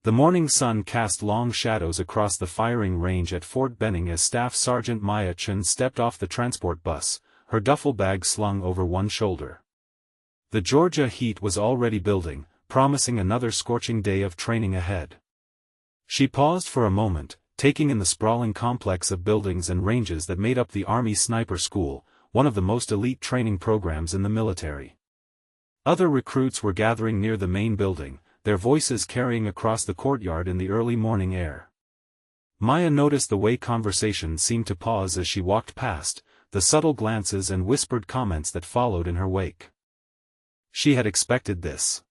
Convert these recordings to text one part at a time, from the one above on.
The morning sun cast long shadows across the firing range at Fort Benning as Staff Sergeant Maya Chen stepped off the transport bus, her duffel bag slung over one shoulder. The Georgia heat was already building, promising another scorching day of training ahead. She paused for a moment, taking in the sprawling complex of buildings and ranges that made up the Army Sniper School, one of the most elite training programs in the military. Other recruits were gathering near the main building, their voices carrying across the courtyard in the early morning air. Maya noticed the way conversation seemed to pause as she walked past, the subtle glances and whispered comments that followed in her wake. She had expected this.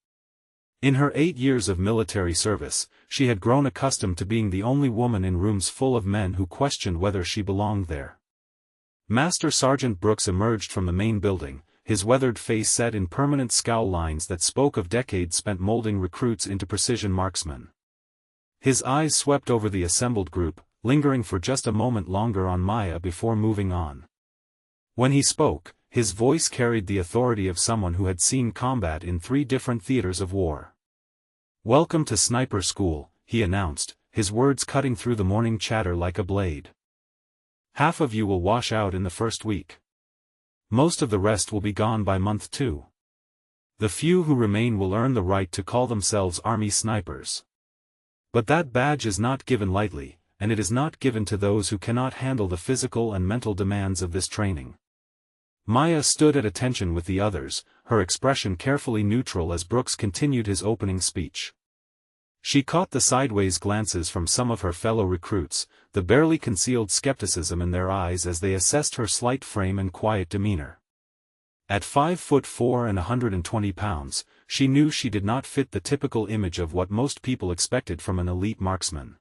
In her 8 years of military service, she had grown accustomed to being the only woman in rooms full of men who questioned whether she belonged there. Master Sergeant Brooks emerged from the main building, his weathered face set in permanent scowl lines that spoke of decades spent molding recruits into precision marksmen. His eyes swept over the assembled group, lingering for just a moment longer on Maya before moving on. When he spoke, his voice carried the authority of someone who had seen combat in 3 different theaters of war. "Welcome to Sniper School," he announced, his words cutting through the morning chatter like a blade. "Half of you will wash out in the first week. Most of the rest will be gone by month 2. The few who remain will earn the right to call themselves Army Snipers. But that badge is not given lightly, and it is not given to those who cannot handle the physical and mental demands of this training." Maya stood at attention with the others, her expression carefully neutral as Brooks continued his opening speech. She caught the sideways glances from some of her fellow recruits, the barely concealed skepticism in their eyes as they assessed her slight frame and quiet demeanor. At 5'4" and 120 pounds, she knew she did not fit the typical image of what most people expected from an elite marksman.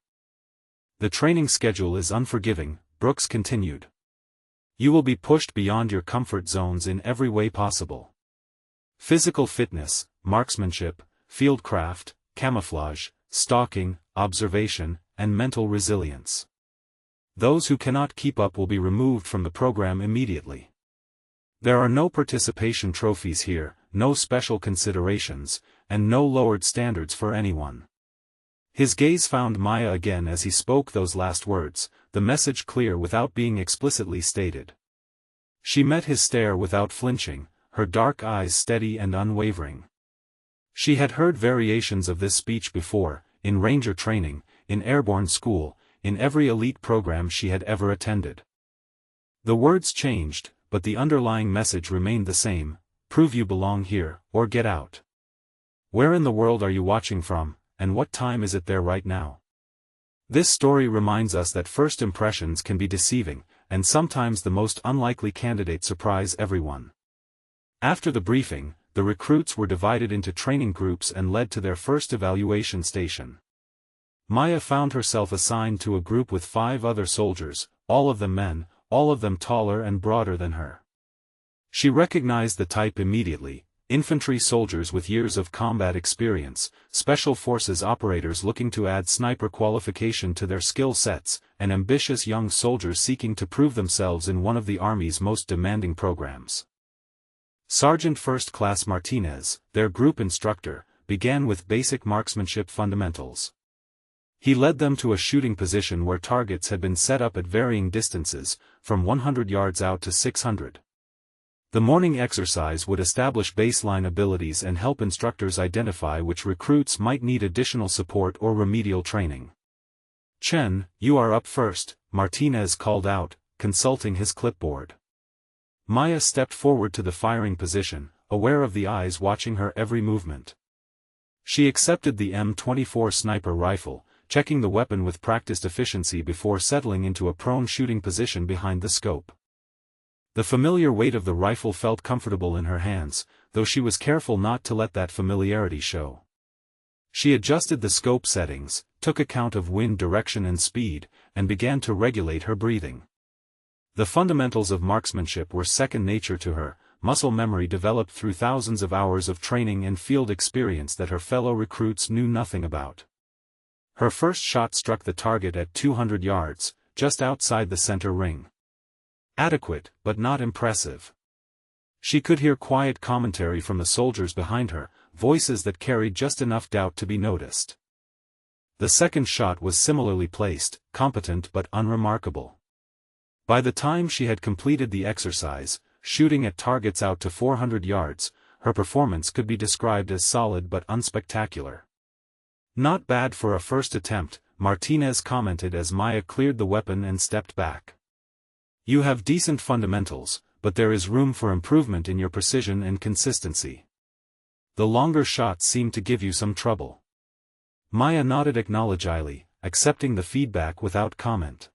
"The training schedule is unforgiving," Brooks continued. "You will be pushed beyond your comfort zones in every way possible. Physical fitness, marksmanship, fieldcraft, camouflage, stalking, observation, and mental resilience. Those who cannot keep up will be removed from the program immediately. There are no participation trophies here, no special considerations, and no lowered standards for anyone." His gaze found Maya again as he spoke those last words, the message clear without being explicitly stated. She met his stare without flinching, her dark eyes steady and unwavering. She had heard variations of this speech before, in Ranger training, in airborne school, in every elite program she had ever attended. The words changed, but the underlying message remained the same: prove you belong here, or get out. Where in the world are you watching from, and what time is it there right now? This story reminds us that first impressions can be deceiving, and sometimes the most unlikely candidates surprise everyone. After the briefing, the recruits were divided into training groups and led to their first evaluation station. Maya found herself assigned to a group with 5 other soldiers, all of them men, all of them taller and broader than her. She recognized the type immediately: infantry soldiers with years of combat experience, special forces operators looking to add sniper qualification to their skill sets, and ambitious young soldiers seeking to prove themselves in one of the Army's most demanding programs. Sergeant First Class Martinez, their group instructor, began with basic marksmanship fundamentals. He led them to a shooting position where targets had been set up at varying distances, from 100 yards out to 600. The morning exercise would establish baseline abilities and help instructors identify which recruits might need additional support or remedial training. "Chen, you are up first," Martinez called out, consulting his clipboard. Maya stepped forward to the firing position, aware of the eyes watching her every movement. She accepted the M24 sniper rifle, checking the weapon with practiced efficiency before settling into a prone shooting position behind the scope. The familiar weight of the rifle felt comfortable in her hands, though she was careful not to let that familiarity show. She adjusted the scope settings, took account of wind direction and speed, and began to regulate her breathing. The fundamentals of marksmanship were second nature to her, muscle memory developed through thousands of hours of training and field experience that her fellow recruits knew nothing about. Her first shot struck the target at 200 yards, just outside the center ring. Adequate, but not impressive. She could hear quiet commentary from the soldiers behind her, voices that carried just enough doubt to be noticed. The second shot was similarly placed, competent but unremarkable. By the time she had completed the exercise, shooting at targets out to 400 yards, her performance could be described as solid but unspectacular. "Not bad for a first attempt," Martinez commented as Maya cleared the weapon and stepped back. "You have decent fundamentals, but there is room for improvement in your precision and consistency. The longer shots seem to give you some trouble." Maya nodded acknowledgingly, accepting the feedback without comment.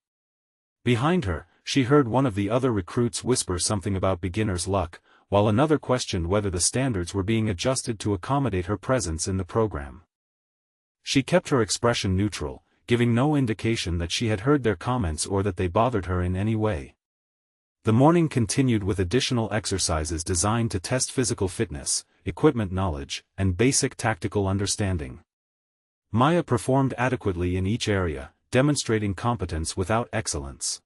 Behind her, she heard one of the other recruits whisper something about beginner's luck, while another questioned whether the standards were being adjusted to accommodate her presence in the program. She kept her expression neutral, giving no indication that she had heard their comments or that they bothered her in any way. The morning continued with additional exercises designed to test physical fitness, equipment knowledge, and basic tactical understanding. Maya performed adequately in each area, demonstrating competence without excellence.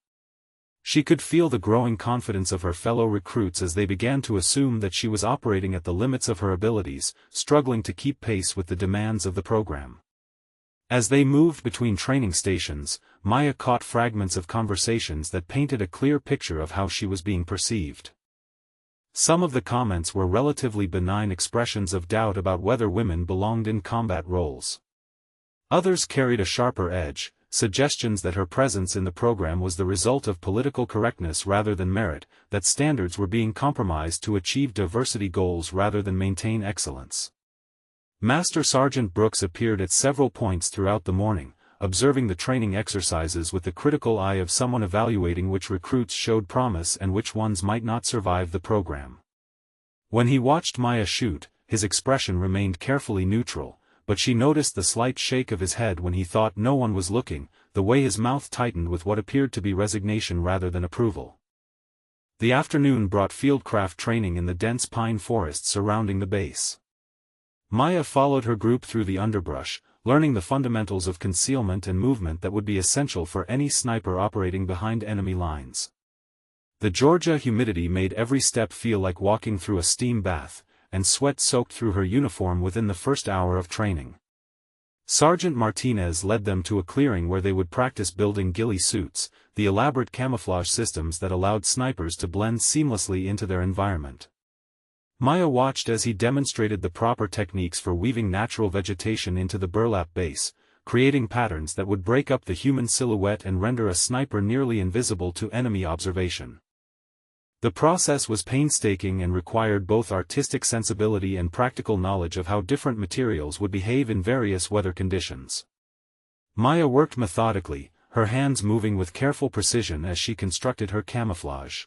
She could feel the growing confidence of her fellow recruits as they began to assume that she was operating at the limits of her abilities, struggling to keep pace with the demands of the program. As they moved between training stations, Maya caught fragments of conversations that painted a clear picture of how she was being perceived. Some of the comments were relatively benign expressions of doubt about whether women belonged in combat roles. Others carried a sharper edge, suggestions that her presence in the program was the result of political correctness rather than merit, that standards were being compromised to achieve diversity goals rather than maintain excellence. Master Sergeant Brooks appeared at several points throughout the morning, observing the training exercises with the critical eye of someone evaluating which recruits showed promise and which ones might not survive the program. When he watched Maya shoot, his expression remained carefully neutral, but she noticed the slight shake of his head when he thought no one was looking, the way his mouth tightened with what appeared to be resignation rather than approval. The afternoon brought fieldcraft training in the dense pine forest surrounding the base. Maya followed her group through the underbrush, learning the fundamentals of concealment and movement that would be essential for any sniper operating behind enemy lines. The Georgia humidity made every step feel like walking through a steam bath, and sweat soaked through her uniform within the first hour of training. Sergeant Martinez led them to a clearing where they would practice building ghillie suits, the elaborate camouflage systems that allowed snipers to blend seamlessly into their environment. Maya watched as he demonstrated the proper techniques for weaving natural vegetation into the burlap base, creating patterns that would break up the human silhouette and render a sniper nearly invisible to enemy observation. The process was painstaking and required both artistic sensibility and practical knowledge of how different materials would behave in various weather conditions. Maya worked methodically, her hands moving with careful precision as she constructed her camouflage.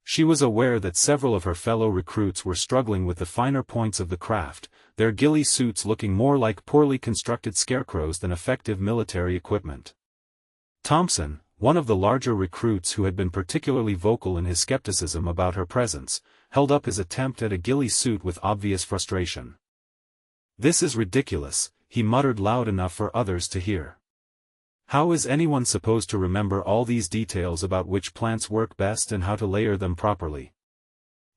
She was aware that several of her fellow recruits were struggling with the finer points of the craft, their ghillie suits looking more like poorly constructed scarecrows than effective military equipment. Thompson, one of the larger recruits who had been particularly vocal in his skepticism about her presence, held up his attempt at a ghillie suit with obvious frustration. "This is ridiculous," he muttered loud enough for others to hear. "How is anyone supposed to remember all these details about which plants work best and how to layer them properly?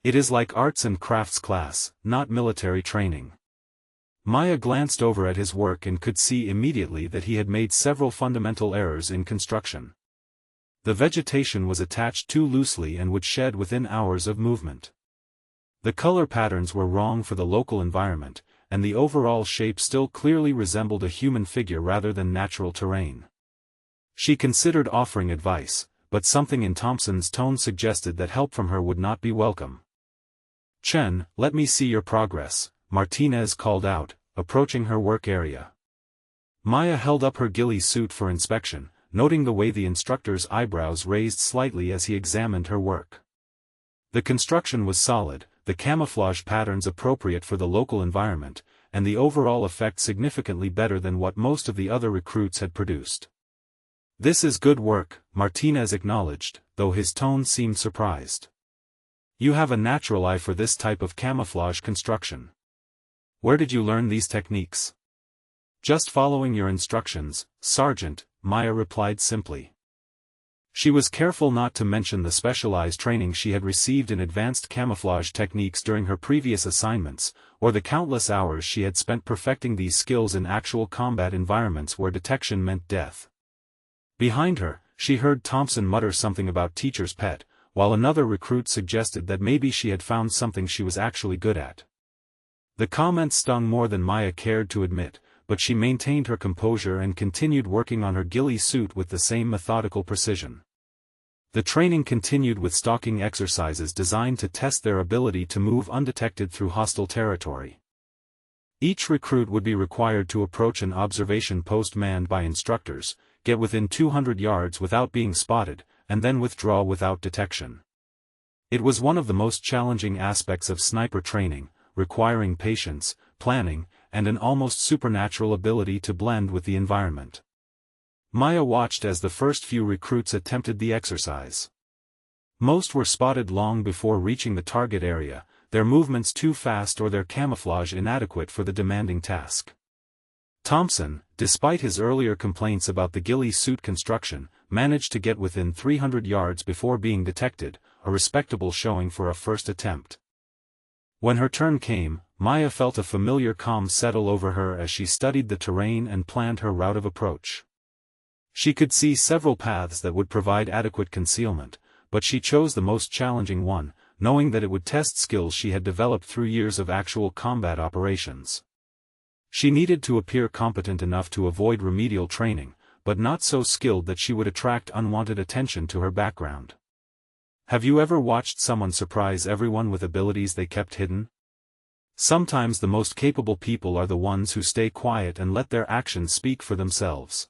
It is like arts and crafts class, not military training." Maya glanced over at his work and could see immediately that he had made several fundamental errors in construction. The vegetation was attached too loosely and would shed within hours of movement. The color patterns were wrong for the local environment, and the overall shape still clearly resembled a human figure rather than natural terrain. She considered offering advice, but something in Thompson's tone suggested that help from her would not be welcome. "Chen, let me see your progress," Martinez called out, approaching her work area. Maya held up her ghillie suit for inspection, noting the way the instructor's eyebrows raised slightly as he examined her work. The construction was solid, the camouflage patterns appropriate for the local environment, and the overall effect significantly better than what most of the other recruits had produced. "This is good work," Martinez acknowledged, though his tone seemed surprised. "You have a natural eye for this type of camouflage construction. Where did you learn these techniques?" "Just following your instructions, Sergeant," Maya replied simply. She was careful not to mention the specialized training she had received in advanced camouflage techniques during her previous assignments, or the countless hours she had spent perfecting these skills in actual combat environments where detection meant death. Behind her, she heard Thompson mutter something about teacher's pet, while another recruit suggested that maybe she had found something she was actually good at. The comments stung more than Maya cared to admit, but she maintained her composure and continued working on her ghillie suit with the same methodical precision. The training continued with stalking exercises designed to test their ability to move undetected through hostile territory. Each recruit would be required to approach an observation post manned by instructors, get within 200 yards without being spotted, and then withdraw without detection. It was one of the most challenging aspects of sniper training, requiring patience, planning, and an almost supernatural ability to blend with the environment. Maya watched as the first few recruits attempted the exercise. Most were spotted long before reaching the target area, their movements too fast or their camouflage inadequate for the demanding task. Thompson, despite his earlier complaints about the ghillie suit construction, managed to get within 300 yards before being detected, a respectable showing for a first attempt. When her turn came, Maya felt a familiar calm settle over her as she studied the terrain and planned her route of approach. She could see several paths that would provide adequate concealment, but she chose the most challenging one, knowing that it would test skills she had developed through years of actual combat operations. She needed to appear competent enough to avoid remedial training, but not so skilled that she would attract unwanted attention to her background. Have you ever watched someone surprise everyone with abilities they kept hidden? Sometimes the most capable people are the ones who stay quiet and let their actions speak for themselves.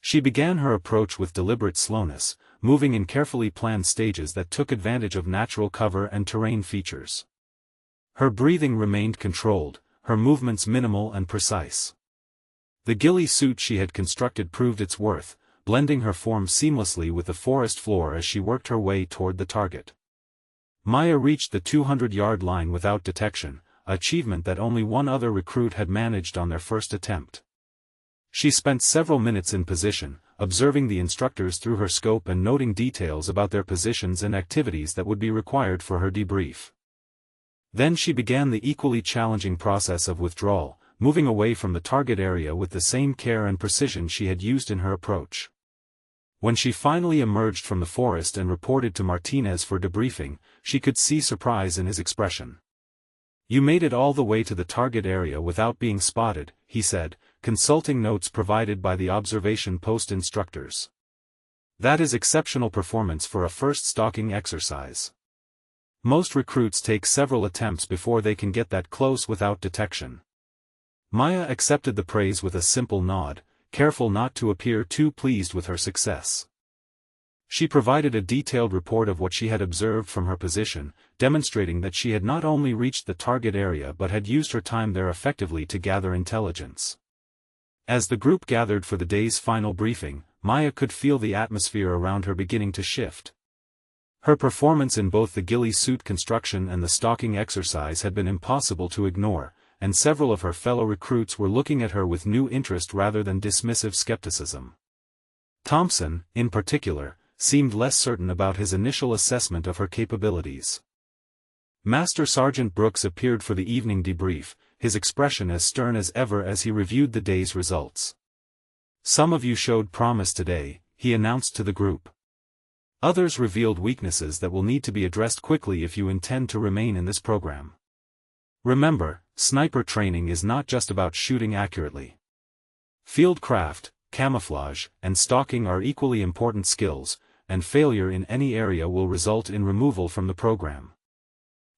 She began her approach with deliberate slowness, moving in carefully planned stages that took advantage of natural cover and terrain features. Her breathing remained controlled, her movements minimal and precise. The ghillie suit she had constructed proved its worth, blending her form seamlessly with the forest floor as she worked her way toward the target. Maya reached the 200-yard line without detection, an achievement that only one other recruit had managed on their first attempt. She spent several minutes in position, observing the instructors through her scope and noting details about their positions and activities that would be required for her debrief. Then she began the equally challenging process of withdrawal, moving away from the target area with the same care and precision she had used in her approach. When she finally emerged from the forest and reported to Martinez for debriefing, she could see surprise in his expression. "You made it all the way to the target area without being spotted," he said, consulting notes provided by the observation post instructors. "That is exceptional performance for a first stalking exercise. Most recruits take several attempts before they can get that close without detection." Maya accepted the praise with a simple nod, careful not to appear too pleased with her success. She provided a detailed report of what she had observed from her position, demonstrating that she had not only reached the target area but had used her time there effectively to gather intelligence. As the group gathered for the day's final briefing, Maya could feel the atmosphere around her beginning to shift. Her performance in both the ghillie suit construction and the stalking exercise had been impossible to ignore, and several of her fellow recruits were looking at her with new interest rather than dismissive skepticism. Thompson, in particular, seemed less certain about his initial assessment of her capabilities. Master Sergeant Brooks appeared for the evening debrief, his expression as stern as ever as he reviewed the day's results. "Some of you showed promise today," he announced to the group. "Others revealed weaknesses that will need to be addressed quickly if you intend to remain in this program. Remember, sniper training is not just about shooting accurately. Fieldcraft, camouflage, and stalking are equally important skills, and failure in any area will result in removal from the program."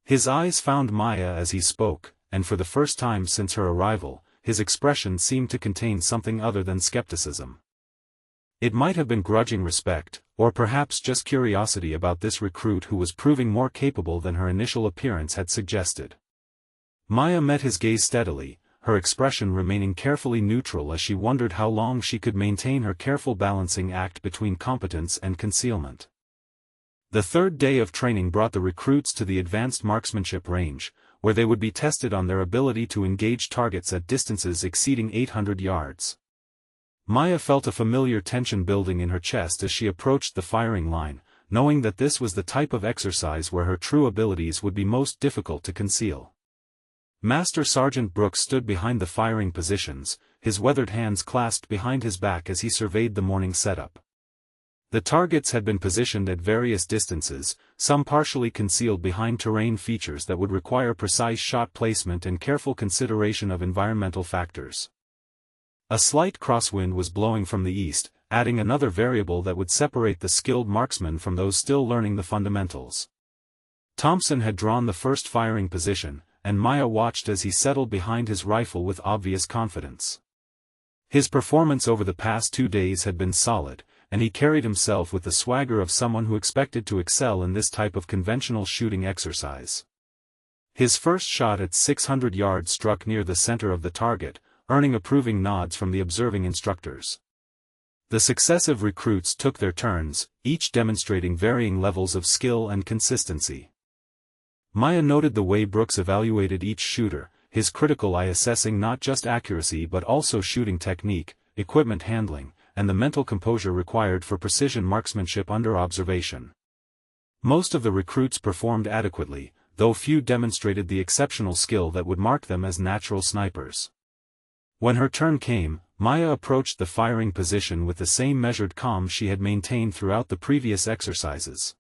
His eyes found Maya as he spoke, and for the first time since her arrival, his expression seemed to contain something other than skepticism. It might have been grudging respect, or perhaps just curiosity about this recruit who was proving more capable than her initial appearance had suggested. Maya met his gaze steadily, her expression remaining carefully neutral as she wondered how long she could maintain her careful balancing act between competence and concealment. The third day of training brought the recruits to the advanced marksmanship range, where they would be tested on their ability to engage targets at distances exceeding 800 yards. Maya felt a familiar tension building in her chest as she approached the firing line, knowing that this was the type of exercise where her true abilities would be most difficult to conceal. Master Sergeant Brooks stood behind the firing positions, his weathered hands clasped behind his back as he surveyed the morning setup. The targets had been positioned at various distances, some partially concealed behind terrain features that would require precise shot placement and careful consideration of environmental factors. A slight crosswind was blowing from the east, adding another variable that would separate the skilled marksmen from those still learning the fundamentals. Thompson had drawn the first firing position, and Maya watched as he settled behind his rifle with obvious confidence. His performance over the past 2 days had been solid, and he carried himself with the swagger of someone who expected to excel in this type of conventional shooting exercise. His first shot at 600 yards struck near the center of the target, earning approving nods from the observing instructors. The successive recruits took their turns, each demonstrating varying levels of skill and consistency. Maya noted the way Brooks evaluated each shooter, his critical eye assessing not just accuracy but also shooting technique, equipment handling, and the mental composure required for precision marksmanship under observation. Most of the recruits performed adequately, though few demonstrated the exceptional skill that would mark them as natural snipers. When her turn came, Maya approached the firing position with the same measured calm she had maintained throughout the previous exercises.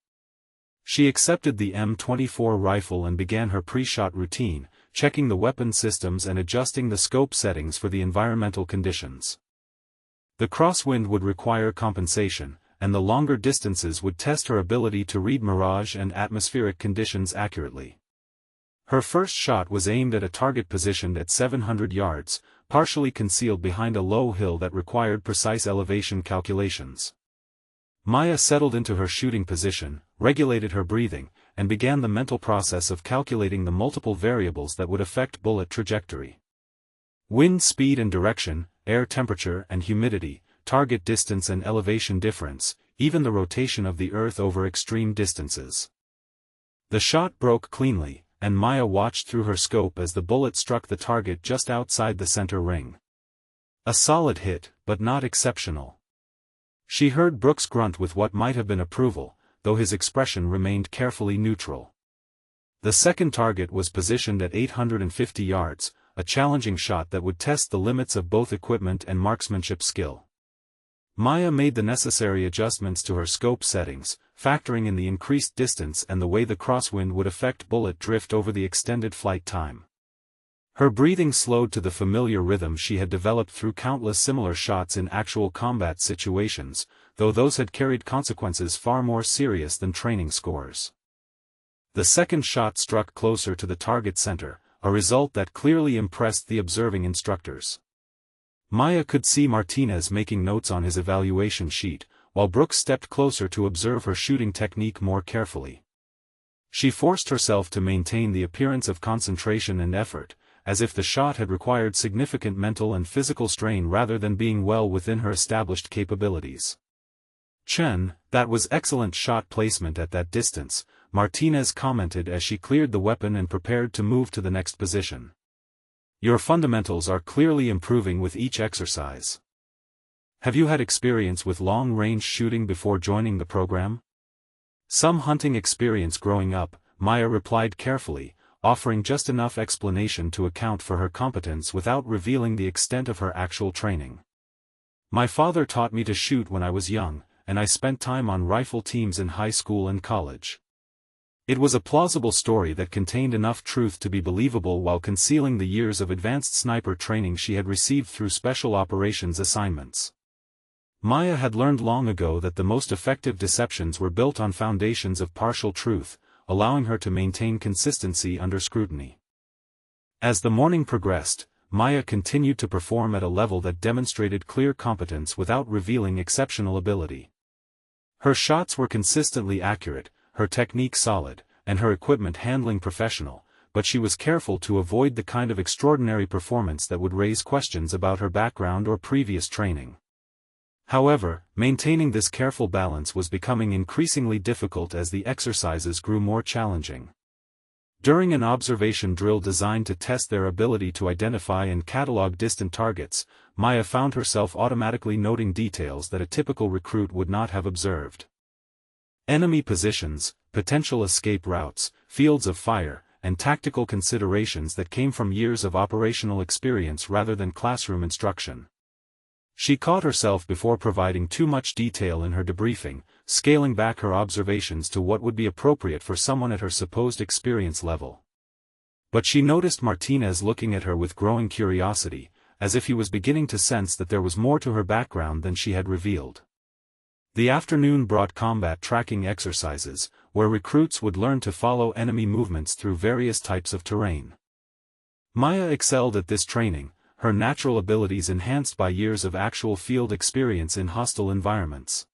She accepted the M24 rifle and began her pre-shot routine, checking the weapon systems and adjusting the scope settings for the environmental conditions. The crosswind would require compensation, and the longer distances would test her ability to read mirage and atmospheric conditions accurately. Her first shot was aimed at a target positioned at 700 yards, partially concealed behind a low hill that required precise elevation calculations. Maya settled into her shooting position, regulated her breathing, and began the mental process of calculating the multiple variables that would affect bullet trajectory. Wind speed and direction, air temperature and humidity, target distance and elevation difference, even the rotation of the Earth over extreme distances. The shot broke cleanly, and Maya watched through her scope as the bullet struck the target just outside the center ring. A solid hit, but not exceptional. She heard Brooks grunt with what might have been approval, though his expression remained carefully neutral. The second target was positioned at 850 yards, a challenging shot that would test the limits of both equipment and marksmanship skill. Maya made the necessary adjustments to her scope settings, factoring in the increased distance and the way the crosswind would affect bullet drift over the extended flight time. Her breathing slowed to the familiar rhythm she had developed through countless similar shots in actual combat situations, though those had carried consequences far more serious than training scores. The second shot struck closer to the target center, a result that clearly impressed the observing instructors. Maya could see Martinez making notes on his evaluation sheet, while Brooks stepped closer to observe her shooting technique more carefully. She forced herself to maintain the appearance of concentration and effort, as if the shot had required significant mental and physical strain rather than being well within her established capabilities. "Chen, that was excellent shot placement at that distance," Martinez commented as she cleared the weapon and prepared to move to the next position. "Your fundamentals are clearly improving with each exercise. Have you had experience with long-range shooting before joining the program?" "Some hunting experience growing up," Maya replied carefully, offering just enough explanation to account for her competence without revealing the extent of her actual training. "My father taught me to shoot when I was young, and I spent time on rifle teams in high school and college." It was a plausible story that contained enough truth to be believable while concealing the years of advanced sniper training she had received through special operations assignments. Maya had learned long ago that the most effective deceptions were built on foundations of partial truth, allowing her to maintain consistency under scrutiny. As the morning progressed, Maya continued to perform at a level that demonstrated clear competence without revealing exceptional ability. Her shots were consistently accurate, her technique solid, and her equipment handling professional, but she was careful to avoid the kind of extraordinary performance that would raise questions about her background or previous training. However, maintaining this careful balance was becoming increasingly difficult as the exercises grew more challenging. During an observation drill designed to test their ability to identify and catalog distant targets, Maya found herself automatically noting details that a typical recruit would not have observed. Enemy positions, potential escape routes, fields of fire, and tactical considerations that came from years of operational experience rather than classroom instruction. She caught herself before providing too much detail in her debriefing, scaling back her observations to what would be appropriate for someone at her supposed experience level. But she noticed Martinez looking at her with growing curiosity, as if he was beginning to sense that there was more to her background than she had revealed. The afternoon brought combat tracking exercises, where recruits would learn to follow enemy movements through various types of terrain. Maya excelled at this training, her natural abilities enhanced by years of actual field experience in hostile environments.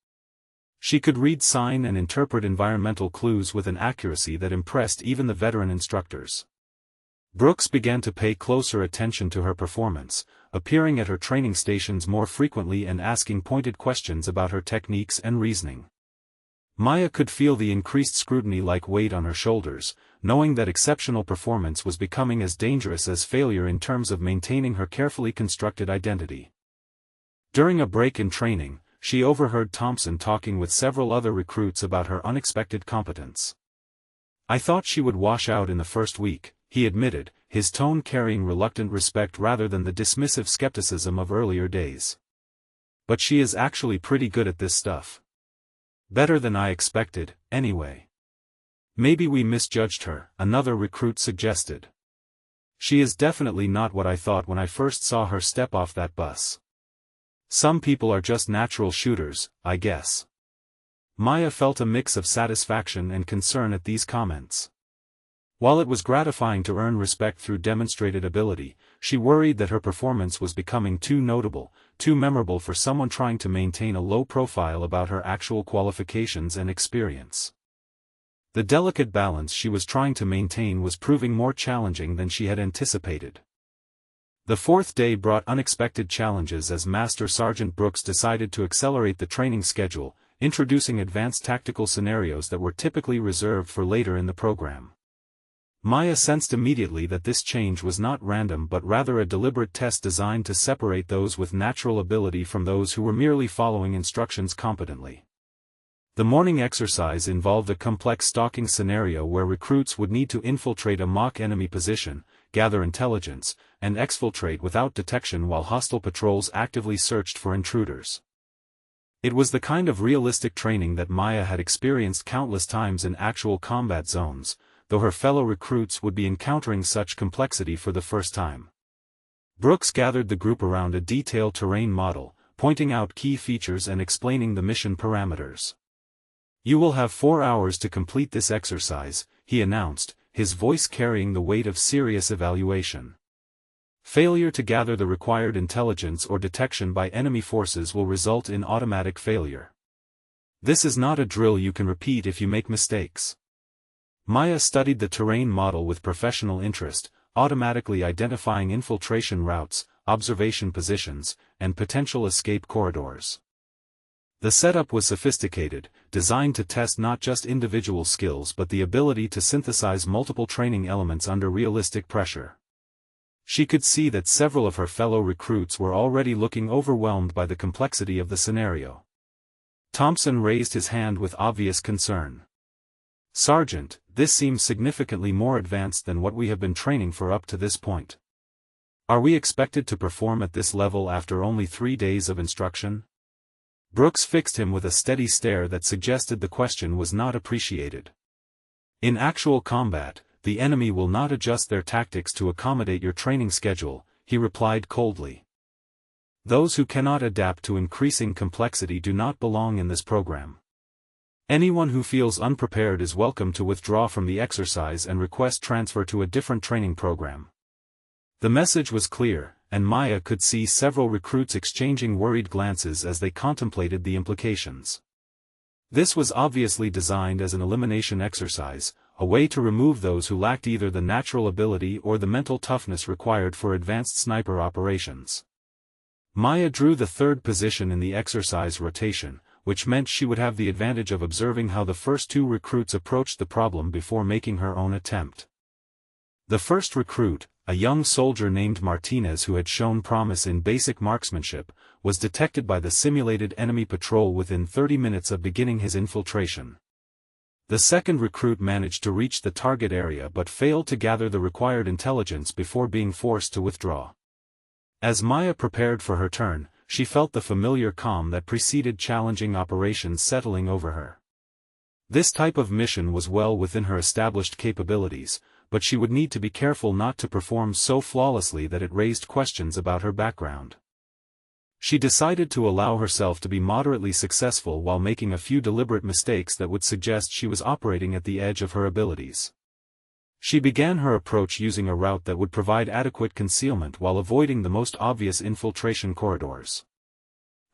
She could read sign and interpret environmental clues with an accuracy that impressed even the veteran instructors. Brooks began to pay closer attention to her performance, appearing at her training stations more frequently and asking pointed questions about her techniques and reasoning. Maya could feel the increased scrutiny like weight on her shoulders, knowing that exceptional performance was becoming as dangerous as failure in terms of maintaining her carefully constructed identity. During a break in training, she overheard Thompson talking with several other recruits about her unexpected competence. "I thought she would wash out in the first week," he admitted, his tone carrying reluctant respect rather than the dismissive skepticism of earlier days. "But she is actually pretty good at this stuff. Better than I expected, anyway." "Maybe we misjudged her," another recruit suggested. "She is definitely not what I thought when I first saw her step off that bus. Some people are just natural shooters, I guess." Maya felt a mix of satisfaction and concern at these comments. While it was gratifying to earn respect through demonstrated ability, she worried that her performance was becoming too notable, too memorable for someone trying to maintain a low profile about her actual qualifications and experience. The delicate balance she was trying to maintain was proving more challenging than she had anticipated. The fourth day brought unexpected challenges as Master Sergeant Brooks decided to accelerate the training schedule, introducing advanced tactical scenarios that were typically reserved for later in the program. Maya sensed immediately that this change was not random but rather a deliberate test designed to separate those with natural ability from those who were merely following instructions competently. The morning exercise involved a complex stalking scenario where recruits would need to infiltrate a mock enemy position, gather intelligence, and exfiltrate without detection while hostile patrols actively searched for intruders. It was the kind of realistic training that Maya had experienced countless times in actual combat zones, though her fellow recruits would be encountering such complexity for the first time. Brooks gathered the group around a detailed terrain model, pointing out key features and explaining the mission parameters. "You will have 4 hours to complete this exercise," he announced, his voice carrying the weight of serious evaluation. "Failure to gather the required intelligence or detection by enemy forces will result in automatic failure. This is not a drill you can repeat if you make mistakes." Maya studied the terrain model with professional interest, automatically identifying infiltration routes, observation positions, and potential escape corridors. The setup was sophisticated, designed to test not just individual skills but the ability to synthesize multiple training elements under realistic pressure. She could see that several of her fellow recruits were already looking overwhelmed by the complexity of the scenario. Thompson raised his hand with obvious concern. "Sergeant, this seems significantly more advanced than what we have been training for up to this point. Are we expected to perform at this level after only 3 days of instruction?" Brooks fixed him with a steady stare that suggested the question was not appreciated. "In actual combat, the enemy will not adjust their tactics to accommodate your training schedule," he replied coldly. "Those who cannot adapt to increasing complexity do not belong in this program. Anyone who feels unprepared is welcome to withdraw from the exercise and request transfer to a different training program." The message was clear, and Maya could see several recruits exchanging worried glances as they contemplated the implications. This was obviously designed as an elimination exercise, a way to remove those who lacked either the natural ability or the mental toughness required for advanced sniper operations. Maya drew the third position in the exercise rotation, which meant she would have the advantage of observing how the first 2 recruits approached the problem before making her own attempt. The first recruit, a young soldier named Martinez who had shown promise in basic marksmanship, was detected by the simulated enemy patrol within 30 minutes of beginning his infiltration. The second recruit managed to reach the target area but failed to gather the required intelligence before being forced to withdraw. As Maya prepared for her turn, she felt the familiar calm that preceded challenging operations settling over her. This type of mission was well within her established capabilities, but she would need to be careful not to perform so flawlessly that it raised questions about her background. She decided to allow herself to be moderately successful while making a few deliberate mistakes that would suggest she was operating at the edge of her abilities. She began her approach using a route that would provide adequate concealment while avoiding the most obvious infiltration corridors.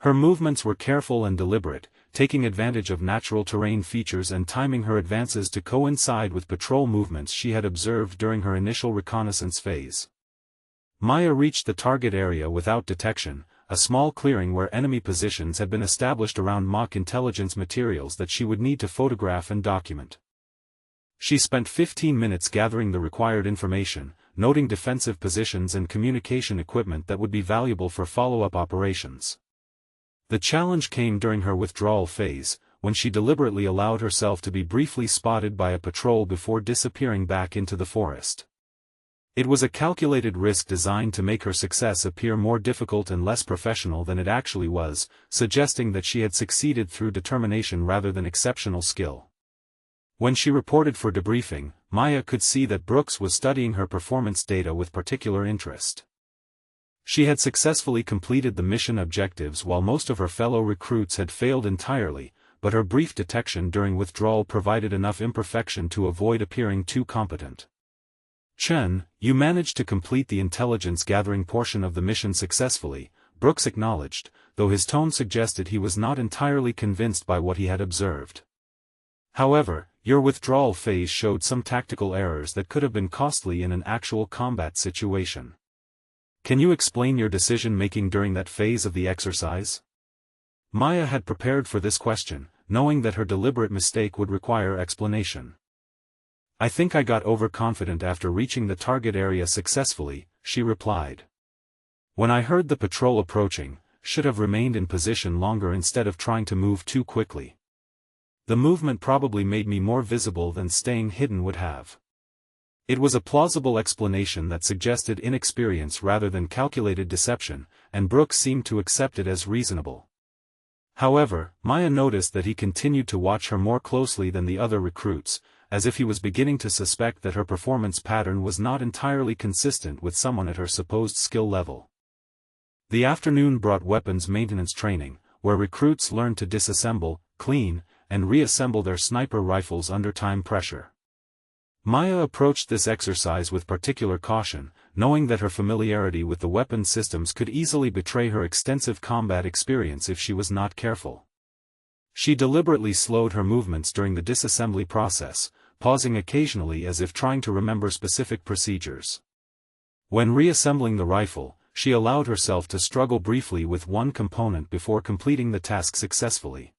Her movements were careful and deliberate, taking advantage of natural terrain features and timing her advances to coincide with patrol movements she had observed during her initial reconnaissance phase. Maya reached the target area without detection, a small clearing where enemy positions had been established around mock intelligence materials that she would need to photograph and document. She spent 15 minutes gathering the required information, noting defensive positions and communication equipment that would be valuable for follow-up operations. The challenge came during her withdrawal phase, when she deliberately allowed herself to be briefly spotted by a patrol before disappearing back into the forest. It was a calculated risk designed to make her success appear more difficult and less professional than it actually was, suggesting that she had succeeded through determination rather than exceptional skill. When she reported for debriefing, Maya could see that Brooks was studying her performance data with particular interest. She had successfully completed the mission objectives while most of her fellow recruits had failed entirely, but her brief detection during withdrawal provided enough imperfection to avoid appearing too competent. "Chen, you managed to complete the intelligence-gathering portion of the mission successfully," Brooks acknowledged, though his tone suggested he was not entirely convinced by what he had observed. "However, your withdrawal phase showed some tactical errors that could have been costly in an actual combat situation. Can you explain your decision-making during that phase of the exercise?" Maya had prepared for this question, knowing that her deliberate mistake would require explanation. "I think I got overconfident after reaching the target area successfully," she replied. "When I heard the patrol approaching, should have remained in position longer instead of trying to move too quickly. The movement probably made me more visible than staying hidden would have." It was a plausible explanation that suggested inexperience rather than calculated deception, and Brooks seemed to accept it as reasonable. However, Maya noticed that he continued to watch her more closely than the other recruits, as if he was beginning to suspect that her performance pattern was not entirely consistent with someone at her supposed skill level. The afternoon brought weapons maintenance training, where recruits learned to disassemble, clean, and reassemble their sniper rifles under time pressure. Maya approached this exercise with particular caution, knowing that her familiarity with the weapon systems could easily betray her extensive combat experience if she was not careful. She deliberately slowed her movements during the disassembly process, pausing occasionally as if trying to remember specific procedures. When reassembling the rifle, she allowed herself to struggle briefly with one component before completing the task successfully.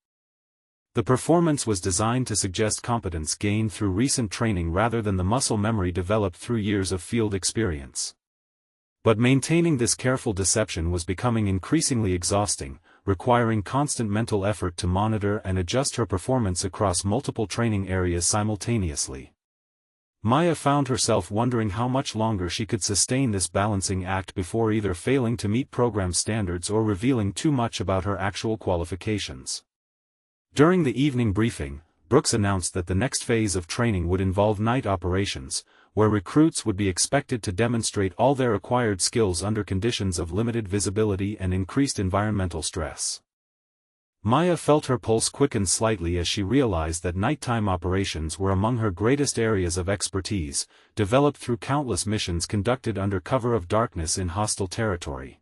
The performance was designed to suggest competence gained through recent training rather than the muscle memory developed through years of field experience. But maintaining this careful deception was becoming increasingly exhausting, requiring constant mental effort to monitor and adjust her performance across multiple training areas simultaneously. Maya found herself wondering how much longer she could sustain this balancing act before either failing to meet program standards or revealing too much about her actual qualifications. During the evening briefing, Brooks announced that the next phase of training would involve night operations, where recruits would be expected to demonstrate all their acquired skills under conditions of limited visibility and increased environmental stress. Maya felt her pulse quicken slightly as she realized that nighttime operations were among her greatest areas of expertise, developed through countless missions conducted under cover of darkness in hostile territory.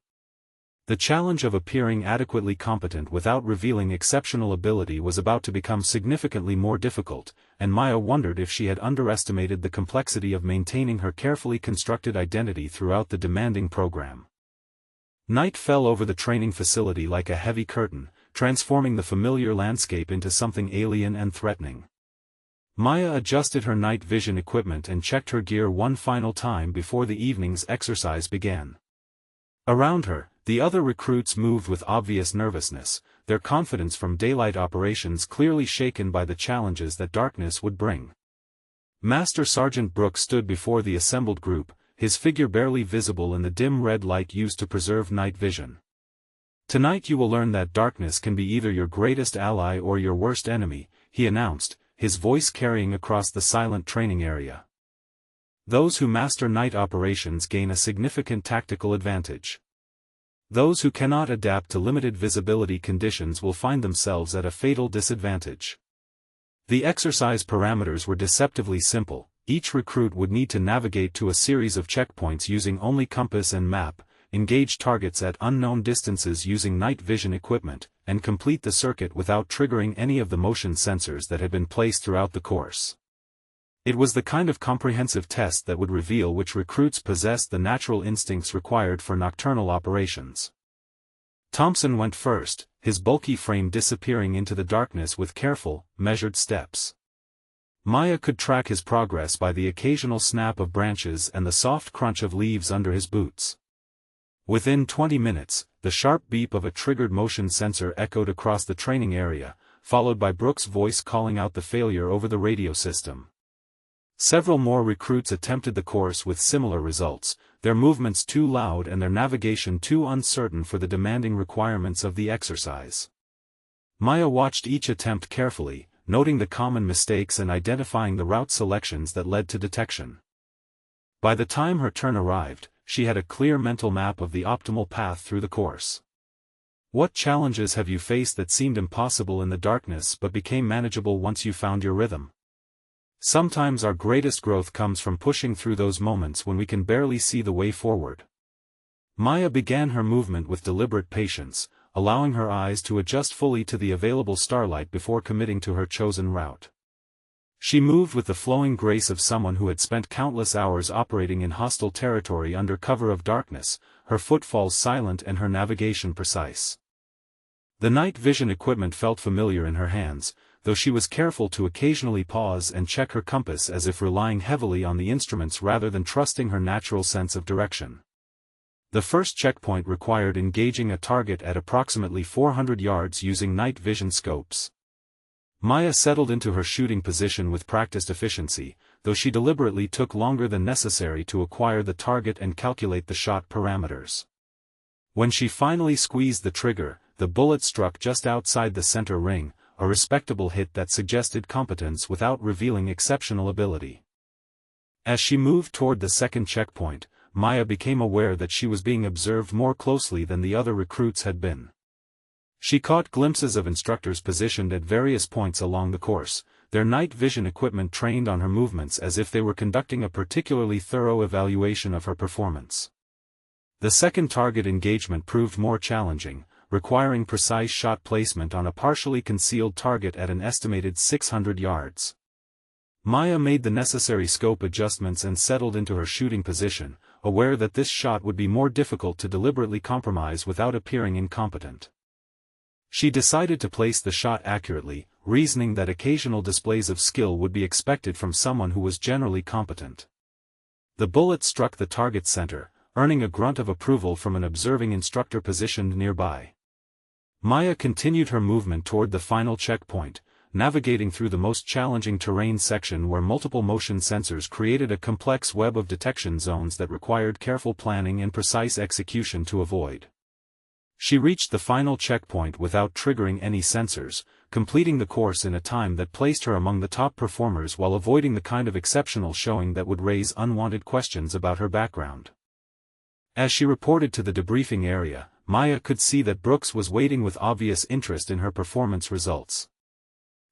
The challenge of appearing adequately competent without revealing exceptional ability was about to become significantly more difficult, and Maya wondered if she had underestimated the complexity of maintaining her carefully constructed identity throughout the demanding program. Night fell over the training facility like a heavy curtain, transforming the familiar landscape into something alien and threatening. Maya adjusted her night vision equipment and checked her gear one final time before the evening's exercise began. Around her, the other recruits moved with obvious nervousness, their confidence from daylight operations clearly shaken by the challenges that darkness would bring. Master Sergeant Brooks stood before the assembled group, his figure barely visible in the dim red light used to preserve night vision. "Tonight you will learn that darkness can be either your greatest ally or your worst enemy," he announced, his voice carrying across the silent training area. "Those who master night operations gain a significant tactical advantage. Those who cannot adapt to limited visibility conditions will find themselves at a fatal disadvantage." The exercise parameters were deceptively simple. Each recruit would need to navigate to a series of checkpoints using only compass and map, engage targets at unknown distances using night vision equipment, and complete the circuit without triggering any of the motion sensors that had been placed throughout the course. It was the kind of comprehensive test that would reveal which recruits possessed the natural instincts required for nocturnal operations. Thompson went first, his bulky frame disappearing into the darkness with careful, measured steps. Maya could track his progress by the occasional snap of branches and the soft crunch of leaves under his boots. Within 20 minutes, the sharp beep of a triggered motion sensor echoed across the training area, followed by Brooks' voice calling out the failure over the radio system. Several more recruits attempted the course with similar results, their movements too loud and their navigation too uncertain for the demanding requirements of the exercise. Maya watched each attempt carefully, noting the common mistakes and identifying the route selections that led to detection. By the time her turn arrived, she had a clear mental map of the optimal path through the course. "What challenges have you faced that seemed impossible in the darkness but became manageable once you found your rhythm?" Sometimes our greatest growth comes from pushing through those moments when we can barely see the way forward. Maya began her movement with deliberate patience, allowing her eyes to adjust fully to the available starlight before committing to her chosen route. She moved with the flowing grace of someone who had spent countless hours operating in hostile territory under cover of darkness, her footfalls silent and her navigation precise. The night vision equipment felt familiar in her hands, though she was careful to occasionally pause and check her compass as if relying heavily on the instruments rather than trusting her natural sense of direction. The first checkpoint required engaging a target at approximately 400 yards using night vision scopes. Maya settled into her shooting position with practiced efficiency, though she deliberately took longer than necessary to acquire the target and calculate the shot parameters. When she finally squeezed the trigger, the bullet struck just outside the center ring, a respectable hit that suggested competence without revealing exceptional ability. As she moved toward the second checkpoint, Maya became aware that she was being observed more closely than the other recruits had been. She caught glimpses of instructors positioned at various points along the course, their night vision equipment trained on her movements as if they were conducting a particularly thorough evaluation of her performance. The second target engagement proved more challenging, requiring precise shot placement on a partially concealed target at an estimated 600 yards. Maya made the necessary scope adjustments and settled into her shooting position, aware that this shot would be more difficult to deliberately compromise without appearing incompetent. She decided to place the shot accurately, reasoning that occasional displays of skill would be expected from someone who was generally competent. The bullet struck the target center, earning a grunt of approval from an observing instructor positioned nearby. Maya continued her movement toward the final checkpoint, navigating through the most challenging terrain section where multiple motion sensors created a complex web of detection zones that required careful planning and precise execution to avoid. She reached the final checkpoint without triggering any sensors, completing the course in a time that placed her among the top performers while avoiding the kind of exceptional showing that would raise unwanted questions about her background. As she reported to the debriefing area, Maya could see that Brooks was waiting with obvious interest in her performance results.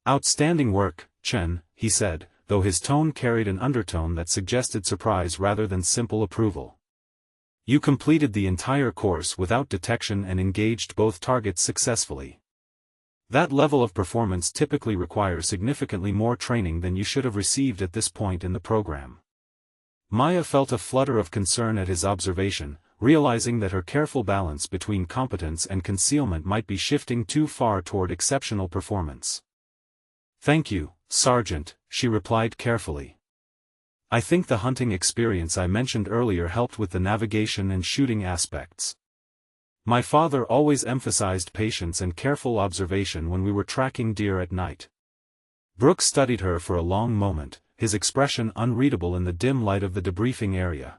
"Outstanding work, Chen," he said, though his tone carried an undertone that suggested surprise rather than simple approval. "You completed the entire course without detection and engaged both targets successfully. That level of performance typically requires significantly more training than you should have received at this point in the program." Maya felt a flutter of concern at his observation, realizing that her careful balance between competence and concealment might be shifting too far toward exceptional performance. "Thank you, Sergeant, she replied carefully. I think the hunting experience I mentioned earlier helped with the navigation and shooting aspects. My father always emphasized patience and careful observation when we were tracking deer at night. Brooks studied her for a long moment, his expression unreadable in the dim light of the debriefing area.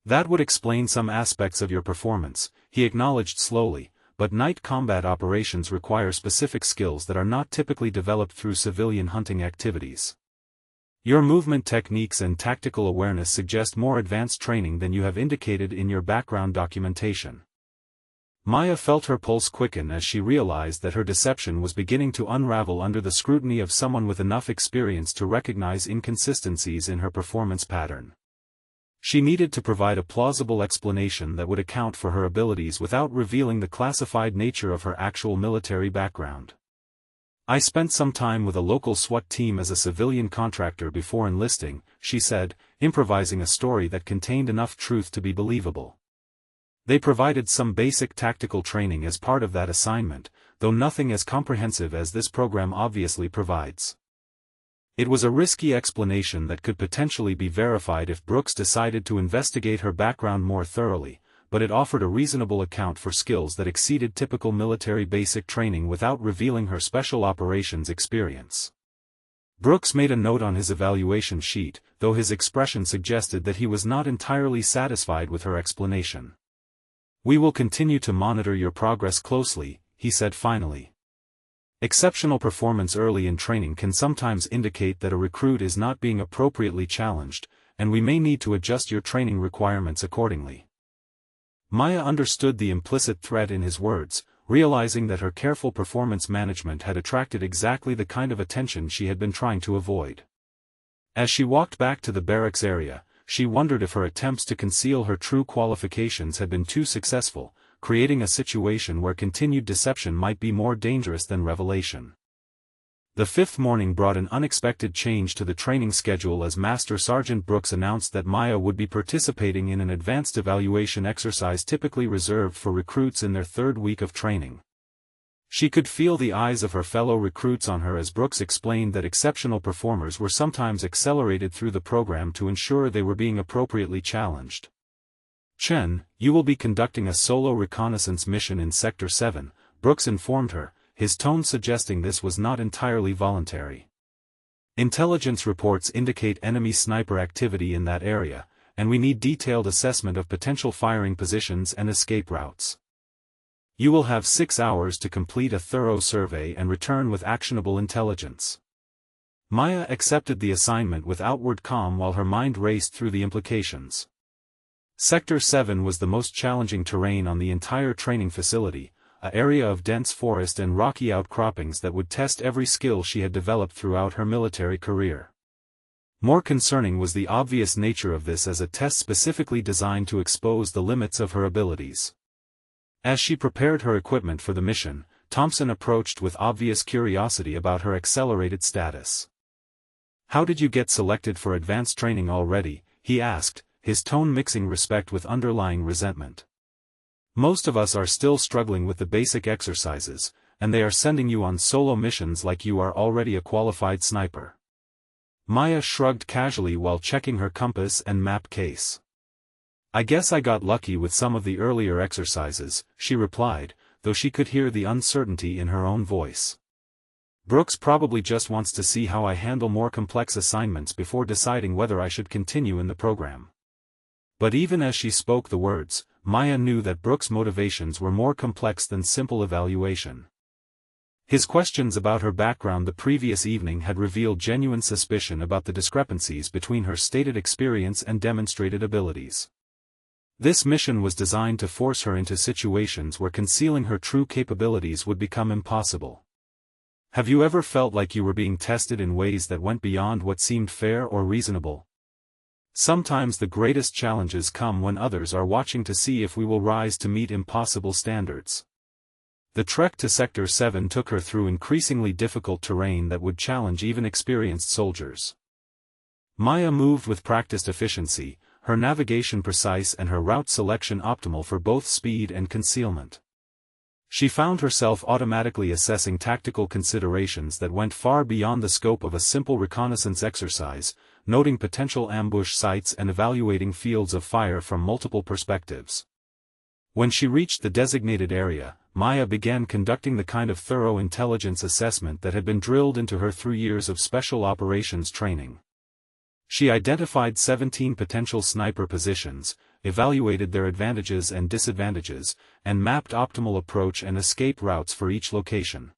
That would explain some aspects of your performance, he acknowledged slowly, but night combat operations require specific skills that are not typically developed through civilian hunting activities. Your movement techniques and tactical awareness suggest more advanced training than you have indicated in your background documentation. Maya felt her pulse quicken as she realized that her deception was beginning to unravel under the scrutiny of someone with enough experience to recognize inconsistencies in her performance pattern. She needed to provide a plausible explanation that would account for her abilities without revealing the classified nature of her actual military background. I spent some time with a local SWAT team as a civilian contractor before enlisting, she said, improvising a story that contained enough truth to be believable. They provided some basic tactical training as part of that assignment, though nothing as comprehensive as this program obviously provides. It was a risky explanation that could potentially be verified if Brooks decided to investigate her background more thoroughly, but it offered a reasonable account for skills that exceeded typical military basic training without revealing her special operations experience. Brooks made a note on his evaluation sheet, though his expression suggested that he was not entirely satisfied with her explanation. We will continue to monitor your progress closely, he said finally. Exceptional performance early in training can sometimes indicate that a recruit is not being appropriately challenged, and we may need to adjust your training requirements accordingly. Maya understood the implicit threat in his words, realizing that her careful performance management had attracted exactly the kind of attention she had been trying to avoid. As she walked back to the barracks area, she wondered if her attempts to conceal her true qualifications had been too successful, creating a situation where continued deception might be more dangerous than revelation. The fifth morning brought an unexpected change to the training schedule as Master Sergeant Brooks announced that Maya would be participating in an advanced evaluation exercise typically reserved for recruits in their third week of training. She could feel the eyes of her fellow recruits on her as Brooks explained that exceptional performers were sometimes accelerated through the program to ensure they were being appropriately challenged. Chen, you will be conducting a solo reconnaissance mission in Sector 7, Brooks informed her, his tone suggesting this was not entirely voluntary. Intelligence reports indicate enemy sniper activity in that area, and we need detailed assessment of potential firing positions and escape routes. You will have 6 hours to complete a thorough survey and return with actionable intelligence. Maya accepted the assignment with outward calm while her mind raced through the implications. Sector 7 was the most challenging terrain on the entire training facility, an area of dense forest and rocky outcroppings that would test every skill she had developed throughout her military career. More concerning was the obvious nature of this as a test specifically designed to expose the limits of her abilities. As she prepared her equipment for the mission, Thompson approached with obvious curiosity about her accelerated status. "How did you get selected for advanced training already?" he asked, his tone mixing respect with underlying resentment. "Most of us are still struggling with the basic exercises, and they are sending you on solo missions like you are already a qualified sniper." Maya shrugged casually while checking her compass and map case. "I guess I got lucky with some of the earlier exercises," she replied, though she could hear the uncertainty in her own voice. "Brooks probably just wants to see how I handle more complex assignments before deciding whether I should continue in the program." But even as she spoke the words, Maya knew that Brooks' motivations were more complex than simple evaluation. His questions about her background the previous evening had revealed genuine suspicion about the discrepancies between her stated experience and demonstrated abilities. This mission was designed to force her into situations where concealing her true capabilities would become impossible. Have you ever felt like you were being tested in ways that went beyond what seemed fair or reasonable? Sometimes the greatest challenges come when others are watching to see if we will rise to meet impossible standards. The trek to Sector 7 took her through increasingly difficult terrain that would challenge even experienced soldiers. Maya moved with practiced efficiency, her navigation precise and her route selection optimal for both speed and concealment. She found herself automatically assessing tactical considerations that went far beyond the scope of a simple reconnaissance exercise, noting potential ambush sites and evaluating fields of fire from multiple perspectives. When she reached the designated area, Maya began conducting the kind of thorough intelligence assessment that had been drilled into her through years of special operations training. She identified 17 potential sniper positions, evaluated their advantages and disadvantages, and mapped optimal approach and escape routes for each location.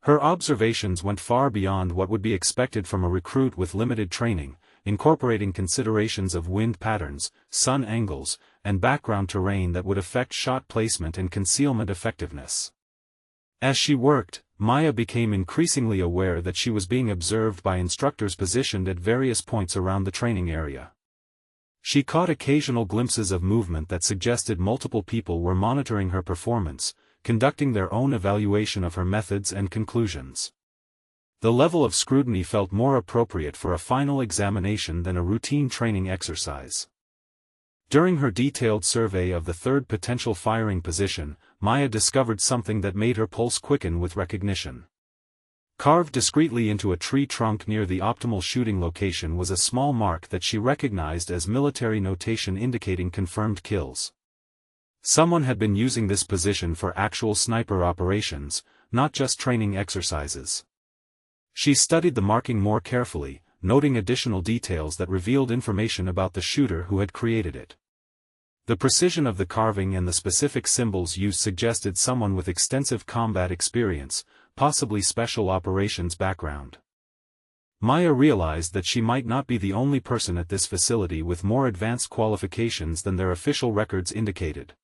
Her observations went far beyond what would be expected from a recruit with limited training, incorporating considerations of wind patterns, sun angles, and background terrain that would affect shot placement and concealment effectiveness. As she worked, Maya became increasingly aware that she was being observed by instructors positioned at various points around the training area. She caught occasional glimpses of movement that suggested multiple people were monitoring her performance, conducting their own evaluation of her methods and conclusions. The level of scrutiny felt more appropriate for a final examination than a routine training exercise. During her detailed survey of the third potential firing position, Maya discovered something that made her pulse quicken with recognition. Carved discreetly into a tree trunk near the optimal shooting location was a small mark that she recognized as military notation indicating confirmed kills. Someone had been using this position for actual sniper operations, not just training exercises. She studied the marking more carefully, noting additional details that revealed information about the shooter who had created it. The precision of the carving and the specific symbols used suggested someone with extensive combat experience, possibly special operations background. Maya realized that she might not be the only person at this facility with more advanced qualifications than their official records indicated.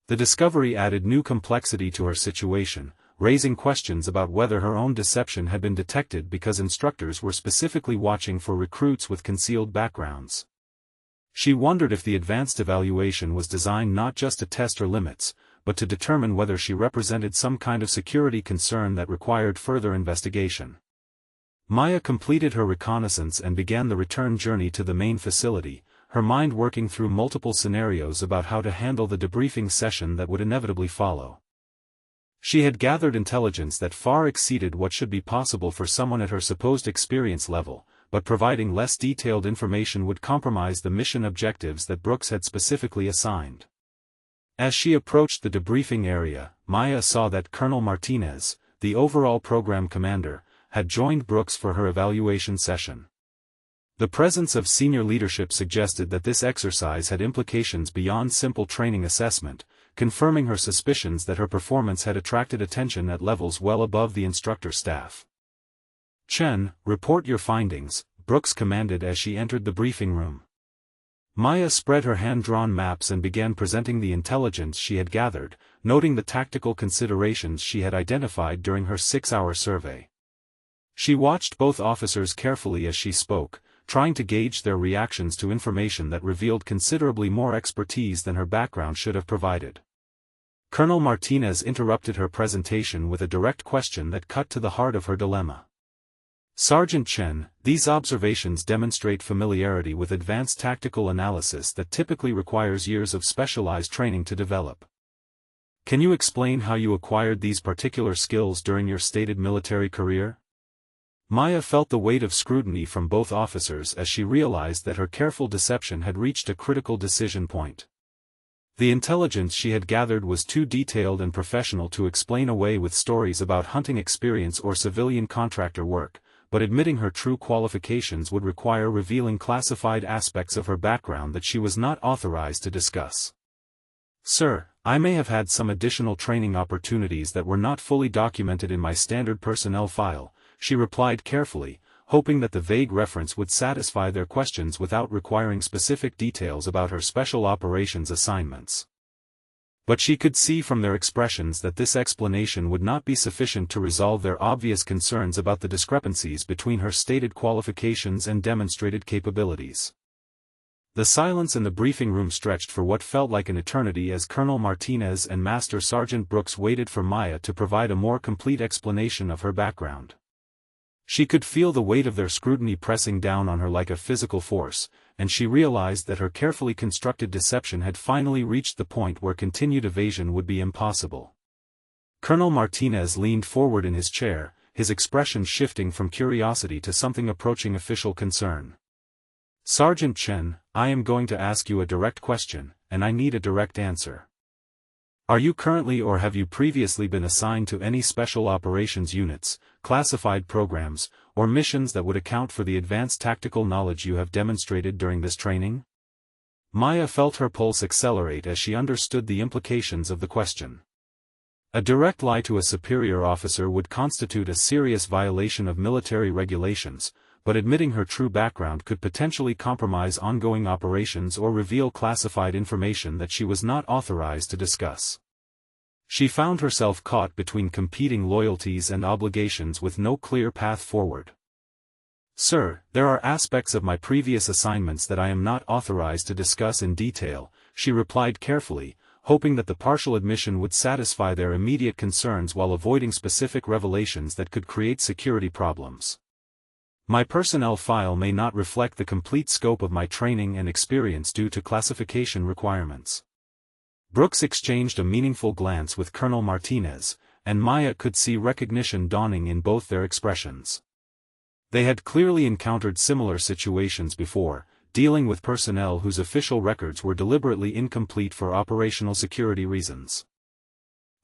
The discovery added new complexity to her situation, raising questions about whether her own deception had been detected because instructors were specifically watching for recruits with concealed backgrounds. She wondered if the advanced evaluation was designed not just to test her limits, but to determine whether she represented some kind of security concern that required further investigation. Maya completed her reconnaissance and began the return journey to the main facility, her mind working through multiple scenarios about how to handle the debriefing session that would inevitably follow. She had gathered intelligence that far exceeded what should be possible for someone at her supposed experience level, but providing less detailed information would compromise the mission objectives that Brooks had specifically assigned. As she approached the debriefing area, Maya saw that Colonel Martinez, the overall program commander, had joined Brooks for her evaluation session. The presence of senior leadership suggested that this exercise had implications beyond simple training assessment, confirming her suspicions that her performance had attracted attention at levels well above the instructor staff. "Chen, report your findings," Brooks commanded as she entered the briefing room. Maya spread her hand-drawn maps and began presenting the intelligence she had gathered, noting the tactical considerations she had identified during her 6-hour survey. She watched both officers carefully as she spoke, trying to gauge their reactions to information that revealed considerably more expertise than her background should have provided. Colonel Martinez interrupted her presentation with a direct question that cut to the heart of her dilemma. "Sergeant Chen, these observations demonstrate familiarity with advanced tactical analysis that typically requires years of specialized training to develop. Can you explain how you acquired these particular skills during your stated military career?" Maya felt the weight of scrutiny from both officers as she realized that her careful deception had reached a critical decision point. The intelligence she had gathered was too detailed and professional to explain away with stories about hunting experience or civilian contractor work, but admitting her true qualifications would require revealing classified aspects of her background that she was not authorized to discuss. "Sir, I may have had some additional training opportunities that were not fully documented in my standard personnel file," she replied carefully, hoping that the vague reference would satisfy their questions without requiring specific details about her special operations assignments. But she could see from their expressions that this explanation would not be sufficient to resolve their obvious concerns about the discrepancies between her stated qualifications and demonstrated capabilities. The silence in the briefing room stretched for what felt like an eternity as Colonel Martinez and Master Sergeant Brooks waited for Maya to provide a more complete explanation of her background. She could feel the weight of their scrutiny pressing down on her like a physical force, and she realized that her carefully constructed deception had finally reached the point where continued evasion would be impossible. Colonel Martinez leaned forward in his chair, his expression shifting from curiosity to something approaching official concern. Sergeant Chen, I am going to ask you a direct question, and I need a direct answer. Are you currently or have you previously been assigned to any special operations units, classified programs, or missions that would account for the advanced tactical knowledge you have demonstrated during this training? Maya felt her pulse accelerate as she understood the implications of the question. A direct lie to a superior officer would constitute a serious violation of military regulations, but admitting her true background could potentially compromise ongoing operations or reveal classified information that she was not authorized to discuss. She found herself caught between competing loyalties and obligations with no clear path forward. Sir, there are aspects of my previous assignments that I am not authorized to discuss in detail, she replied carefully, hoping that the partial admission would satisfy their immediate concerns while avoiding specific revelations that could create security problems. My personnel file may not reflect the complete scope of my training and experience due to classification requirements. Brooks exchanged a meaningful glance with Colonel Martinez, and Maya could see recognition dawning in both their expressions. They had clearly encountered similar situations before, dealing with personnel whose official records were deliberately incomplete for operational security reasons.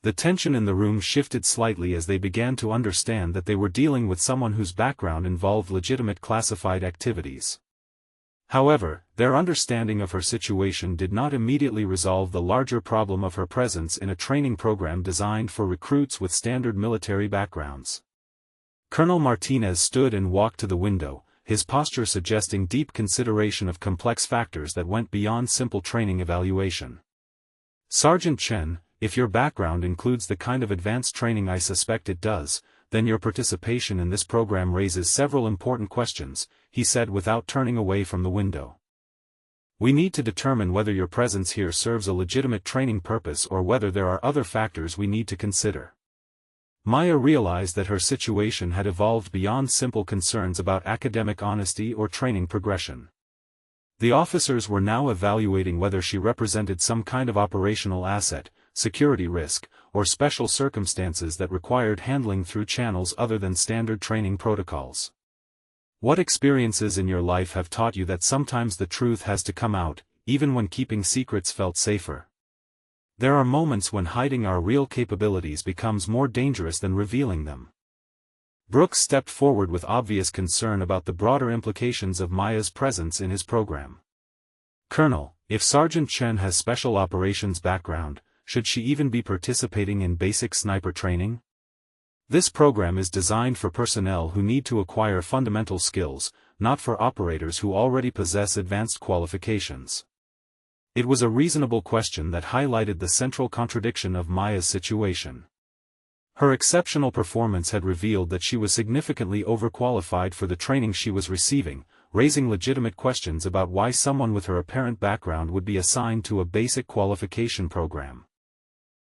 The tension in the room shifted slightly as they began to understand that they were dealing with someone whose background involved legitimate classified activities. However, their understanding of her situation did not immediately resolve the larger problem of her presence in a training program designed for recruits with standard military backgrounds. Colonel Martinez stood and walked to the window, his posture suggesting deep consideration of complex factors that went beyond simple training evaluation. Sergeant Chen, if your background includes the kind of advanced training I suspect it does, then your participation in this program raises several important questions, he said without turning away from the window. We need to determine whether your presence here serves a legitimate training purpose or whether there are other factors we need to consider. Maya realized that her situation had evolved beyond simple concerns about academic honesty or training progression. The officers were now evaluating whether she represented some kind of operational asset, security risk, or special circumstances that required handling through channels other than standard training protocols. What experiences in your life have taught you that sometimes the truth has to come out, even when keeping secrets felt safer? There are moments when hiding our real capabilities becomes more dangerous than revealing them. Brooks stepped forward with obvious concern about the broader implications of Maya's presence in his program. Colonel, if Sergeant Chen has special operations background, should she even be participating in basic sniper training? This program is designed for personnel who need to acquire fundamental skills, not for operators who already possess advanced qualifications. It was a reasonable question that highlighted the central contradiction of Maya's situation. Her exceptional performance had revealed that she was significantly overqualified for the training she was receiving, raising legitimate questions about why someone with her apparent background would be assigned to a basic qualification program.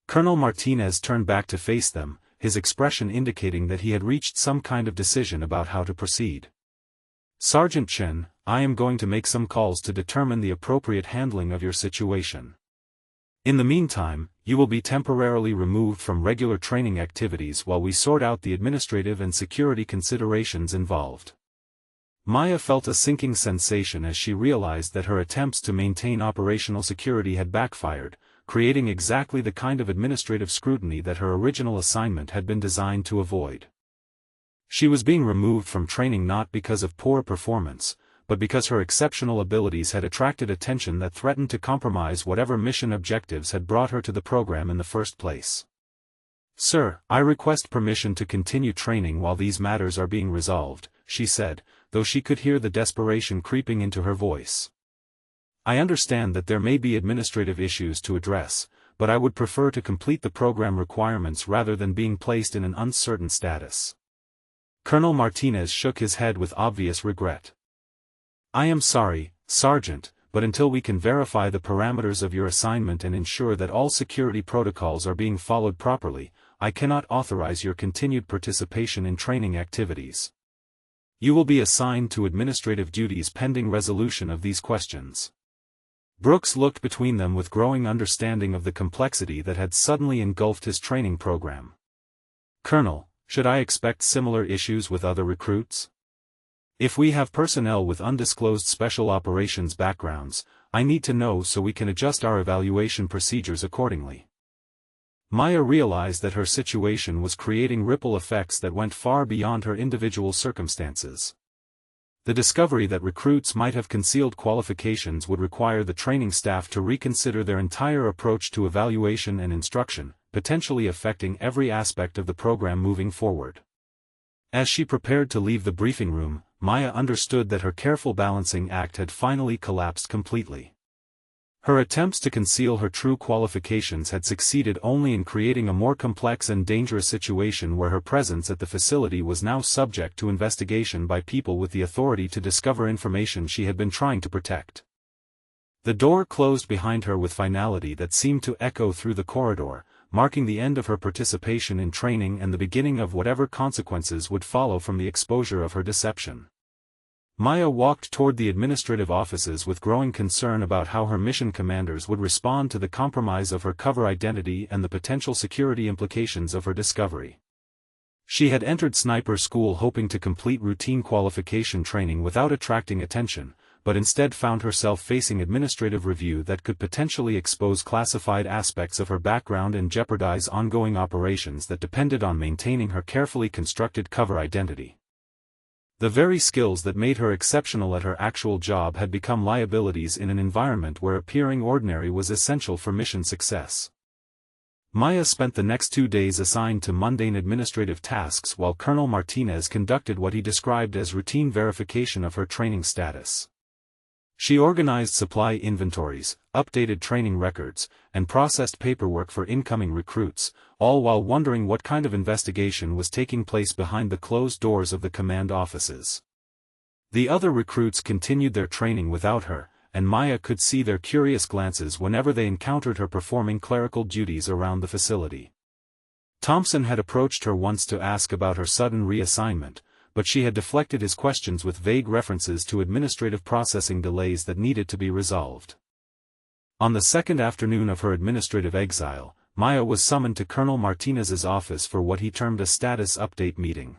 Colonel Martinez turned back to face them, his expression indicating that he had reached some kind of decision about how to proceed. Sergeant Chen, I am going to make some calls to determine the appropriate handling of your situation. In the meantime, you will be temporarily removed from regular training activities while we sort out the administrative and security considerations involved. Maya felt a sinking sensation as she realized that her attempts to maintain operational security had backfired, creating exactly the kind of administrative scrutiny that her original assignment had been designed to avoid. She was being removed from training not because of poor performance, but because her exceptional abilities had attracted attention that threatened to compromise whatever mission objectives had brought her to the program in the first place. Sir, I request permission to continue training while these matters are being resolved, she said, though she could hear the desperation creeping into her voice. I understand that there may be administrative issues to address, but I would prefer to complete the program requirements rather than being placed in an uncertain status. Colonel Martinez shook his head with obvious regret. I am sorry, Sergeant, but until we can verify the parameters of your assignment and ensure that all security protocols are being followed properly, I cannot authorize your continued participation in training activities. You will be assigned to administrative duties pending resolution of these questions. Brooks looked between them with growing understanding of the complexity that had suddenly engulfed his training program. "Colonel, should I expect similar issues with other recruits? If we have personnel with undisclosed special operations backgrounds, I need to know so we can adjust our evaluation procedures accordingly." Maya realized that her situation was creating ripple effects that went far beyond her individual circumstances. The discovery that recruits might have concealed qualifications would require the training staff to reconsider their entire approach to evaluation and instruction, potentially affecting every aspect of the program moving forward. As she prepared to leave the briefing room, Maya understood that her careful balancing act had finally collapsed completely. Her attempts to conceal her true qualifications had succeeded only in creating a more complex and dangerous situation where her presence at the facility was now subject to investigation by people with the authority to discover information she had been trying to protect. The door closed behind her with finality that seemed to echo through the corridor, marking the end of her participation in training and the beginning of whatever consequences would follow from the exposure of her deception. Maya walked toward the administrative offices with growing concern about how her mission commanders would respond to the compromise of her cover identity and the potential security implications of her discovery. She had entered sniper school hoping to complete routine qualification training without attracting attention, but instead found herself facing administrative review that could potentially expose classified aspects of her background and jeopardize ongoing operations that depended on maintaining her carefully constructed cover identity. The very skills that made her exceptional at her actual job had become liabilities in an environment where appearing ordinary was essential for mission success. Maya spent the next 2 days assigned to mundane administrative tasks while Colonel Martinez conducted what he described as routine verification of her training status. She organized supply inventories, updated training records, and processed paperwork for incoming recruits, all while wondering what kind of investigation was taking place behind the closed doors of the command offices. The other recruits continued their training without her, and Maya could see their curious glances whenever they encountered her performing clerical duties around the facility. Thompson had approached her once to ask about her sudden reassignment, but she had deflected his questions with vague references to administrative processing delays that needed to be resolved. On the second afternoon of her administrative exile, Maya was summoned to Colonel Martinez's office for what he termed a status update meeting.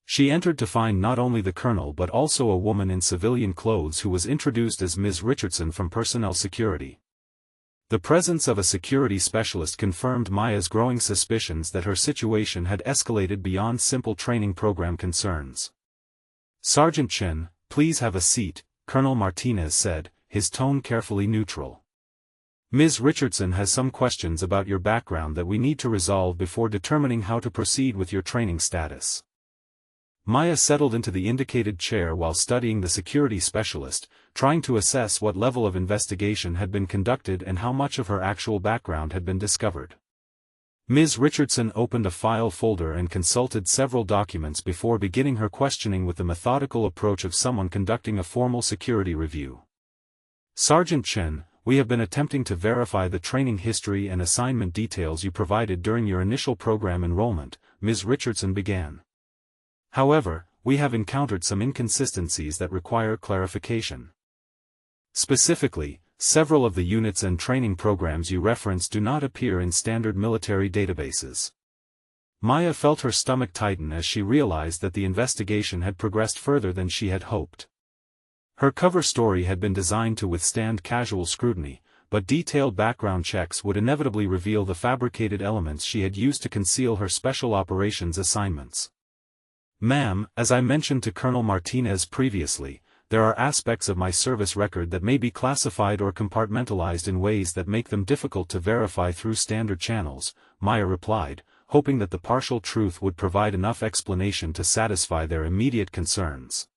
She entered to find not only the colonel but also a woman in civilian clothes who was introduced as Ms. Richardson from Personnel Security. The presence of a security specialist confirmed Maya's growing suspicions that her situation had escalated beyond simple training program concerns. "Sergeant Chen, please have a seat," Colonel Martinez said, his tone carefully neutral. "Ms. Richardson has some questions about your background that we need to resolve before determining how to proceed with your training status." Maya settled into the indicated chair while studying the security specialist, trying to assess what level of investigation had been conducted and how much of her actual background had been discovered. Ms. Richardson opened a file folder and consulted several documents before beginning her questioning with the methodical approach of someone conducting a formal security review. "Sergeant Chen, we have been attempting to verify the training history and assignment details you provided during your initial program enrollment," Ms. Richardson began. "However, we have encountered some inconsistencies that require clarification. Specifically, several of the units and training programs you reference do not appear in standard military databases." Maya felt her stomach tighten as she realized that the investigation had progressed further than she had hoped. Her cover story had been designed to withstand casual scrutiny, but detailed background checks would inevitably reveal the fabricated elements she had used to conceal her special operations assignments. "Ma'am, as I mentioned to Colonel Martinez previously, there are aspects of my service record that may be classified or compartmentalized in ways that make them difficult to verify through standard channels," Maya replied, hoping that the partial truth would provide enough explanation to satisfy their immediate concerns.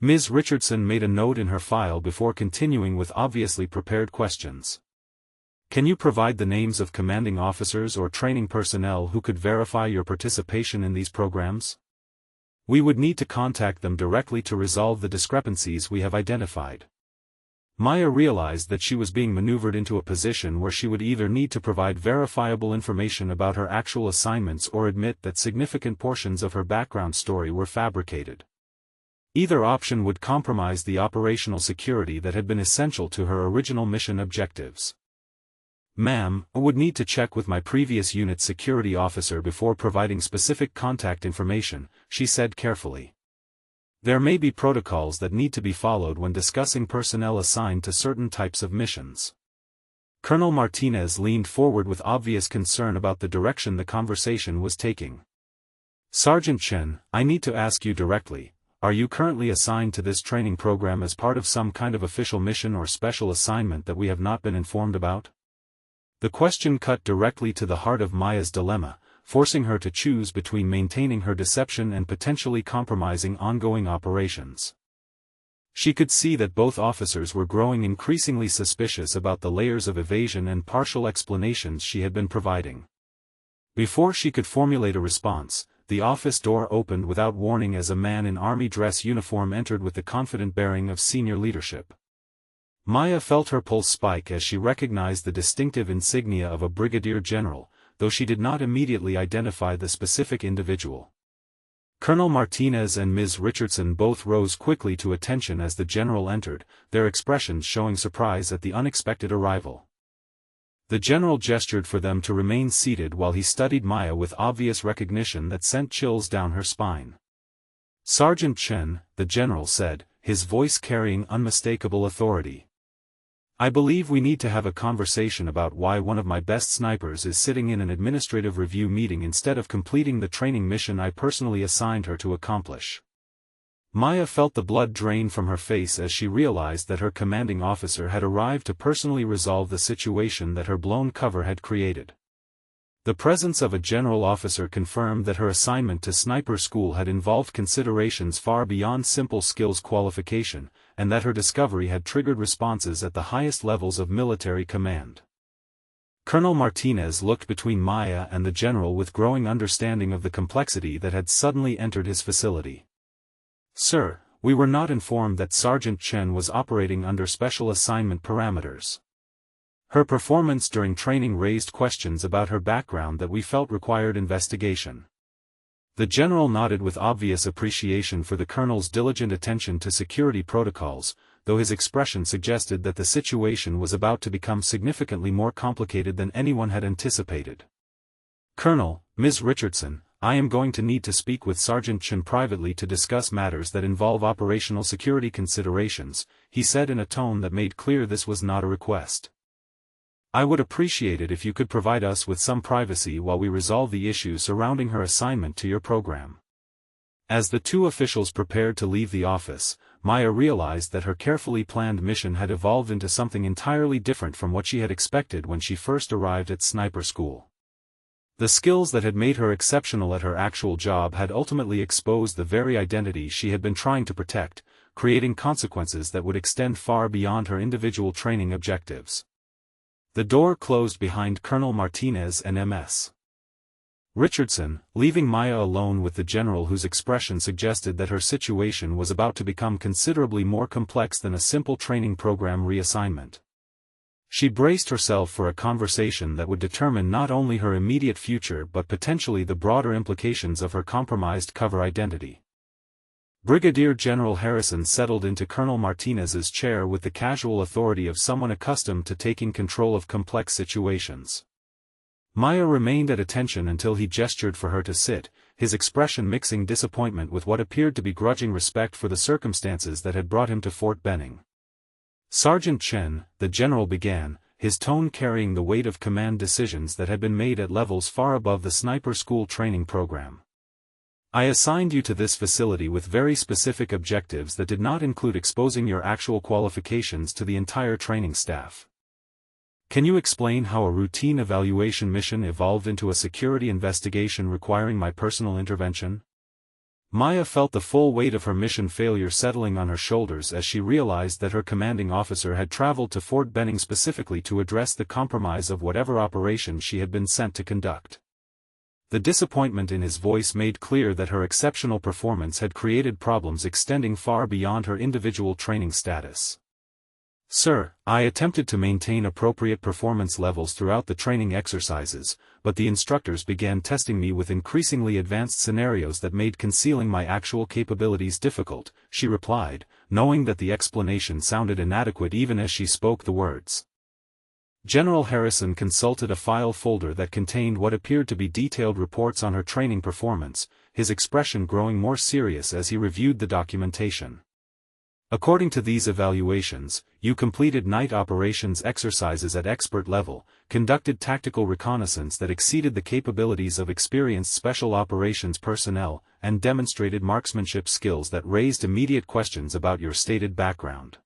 Ms. Richardson made a note in her file before continuing with obviously prepared questions. "Can you provide the names of commanding officers or training personnel who could verify your participation in these programs? We would need to contact them directly to resolve the discrepancies we have identified." Maya realized that she was being maneuvered into a position where she would either need to provide verifiable information about her actual assignments or admit that significant portions of her background story were fabricated. Either option would compromise the operational security that had been essential to her original mission objectives. "Ma'am, I would need to check with my previous unit security officer before providing specific contact information," she said carefully. "There may be protocols that need to be followed when discussing personnel assigned to certain types of missions." Colonel Martinez leaned forward with obvious concern about the direction the conversation was taking. "Sergeant Chen, I need to ask you directly, are you currently assigned to this training program as part of some kind of official mission or special assignment that we have not been informed about?" The question cut directly to the heart of Maya's dilemma, forcing her to choose between maintaining her deception and potentially compromising ongoing operations. She could see that both officers were growing increasingly suspicious about the layers of evasion and partial explanations she had been providing. Before she could formulate a response, the office door opened without warning as a man in army dress uniform entered with the confident bearing of senior leadership. Maya felt her pulse spike as she recognized the distinctive insignia of a brigadier general, though she did not immediately identify the specific individual. Colonel Martinez and Ms. Richardson both rose quickly to attention as the general entered, their expressions showing surprise at the unexpected arrival. The general gestured for them to remain seated while he studied Maya with obvious recognition that sent chills down her spine. "Sergeant Chen," the general said, his voice carrying unmistakable authority. "I believe we need to have a conversation about why one of my best snipers is sitting in an administrative review meeting instead of completing the training mission I personally assigned her to accomplish." Maya felt the blood drain from her face as she realized that her commanding officer had arrived to personally resolve the situation that her blown cover had created. The presence of a general officer confirmed that her assignment to sniper school had involved considerations far beyond simple skills qualification, and that her discovery had triggered responses at the highest levels of military command. Colonel Martinez looked between Maya and the general with growing understanding of the complexity that had suddenly entered his facility. "Sir, we were not informed that Sergeant Chen was operating under special assignment parameters. Her performance during training raised questions about her background that we felt required investigation." The general nodded with obvious appreciation for the colonel's diligent attention to security protocols, though his expression suggested that the situation was about to become significantly more complicated than anyone had anticipated. "Colonel, Ms. Richardson, I am going to need to speak with Sergeant Chen privately to discuss matters that involve operational security considerations," he said in a tone that made clear this was not a request. "I would appreciate it if you could provide us with some privacy while we resolve the issues surrounding her assignment to your program." As the two officials prepared to leave the office, Maya realized that her carefully planned mission had evolved into something entirely different from what she had expected when she first arrived at sniper school. The skills that had made her exceptional at her actual job had ultimately exposed the very identity she had been trying to protect, creating consequences that would extend far beyond her individual training objectives. The door closed behind Colonel Martinez and Ms. Richardson, leaving Maya alone with the general whose expression suggested that her situation was about to become considerably more complex than a simple training program reassignment. She braced herself for a conversation that would determine not only her immediate future but potentially the broader implications of her compromised cover identity. Brigadier General Harrison settled into Colonel Martinez's chair with the casual authority of someone accustomed to taking control of complex situations. Maya remained at attention until he gestured for her to sit, his expression mixing disappointment with what appeared to be grudging respect for the circumstances that had brought him to Fort Benning. "Sergeant Chen," the general began, his tone carrying the weight of command decisions that had been made at levels far above the sniper school training program. "I assigned you to this facility with very specific objectives that did not include exposing your actual qualifications to the entire training staff. Can you explain how a routine evaluation mission evolved into a security investigation requiring my personal intervention?" Maya felt the full weight of her mission failure settling on her shoulders as she realized that her commanding officer had traveled to Fort Benning specifically to address the compromise of whatever operation she had been sent to conduct. The disappointment in his voice made clear that her exceptional performance had created problems extending far beyond her individual training status. Sir, I attempted to maintain appropriate performance levels throughout the training exercises, but the instructors began testing me with increasingly advanced scenarios that made concealing my actual capabilities difficult, she replied, knowing that the explanation sounded inadequate even as she spoke the words. General Harrison consulted a file folder that contained what appeared to be detailed reports on her training performance, his expression growing more serious as he reviewed the documentation. According to these evaluations, you completed night operations exercises at expert level, conducted tactical reconnaissance that exceeded the capabilities of experienced special operations personnel, and demonstrated marksmanship skills that raised immediate questions about your stated background.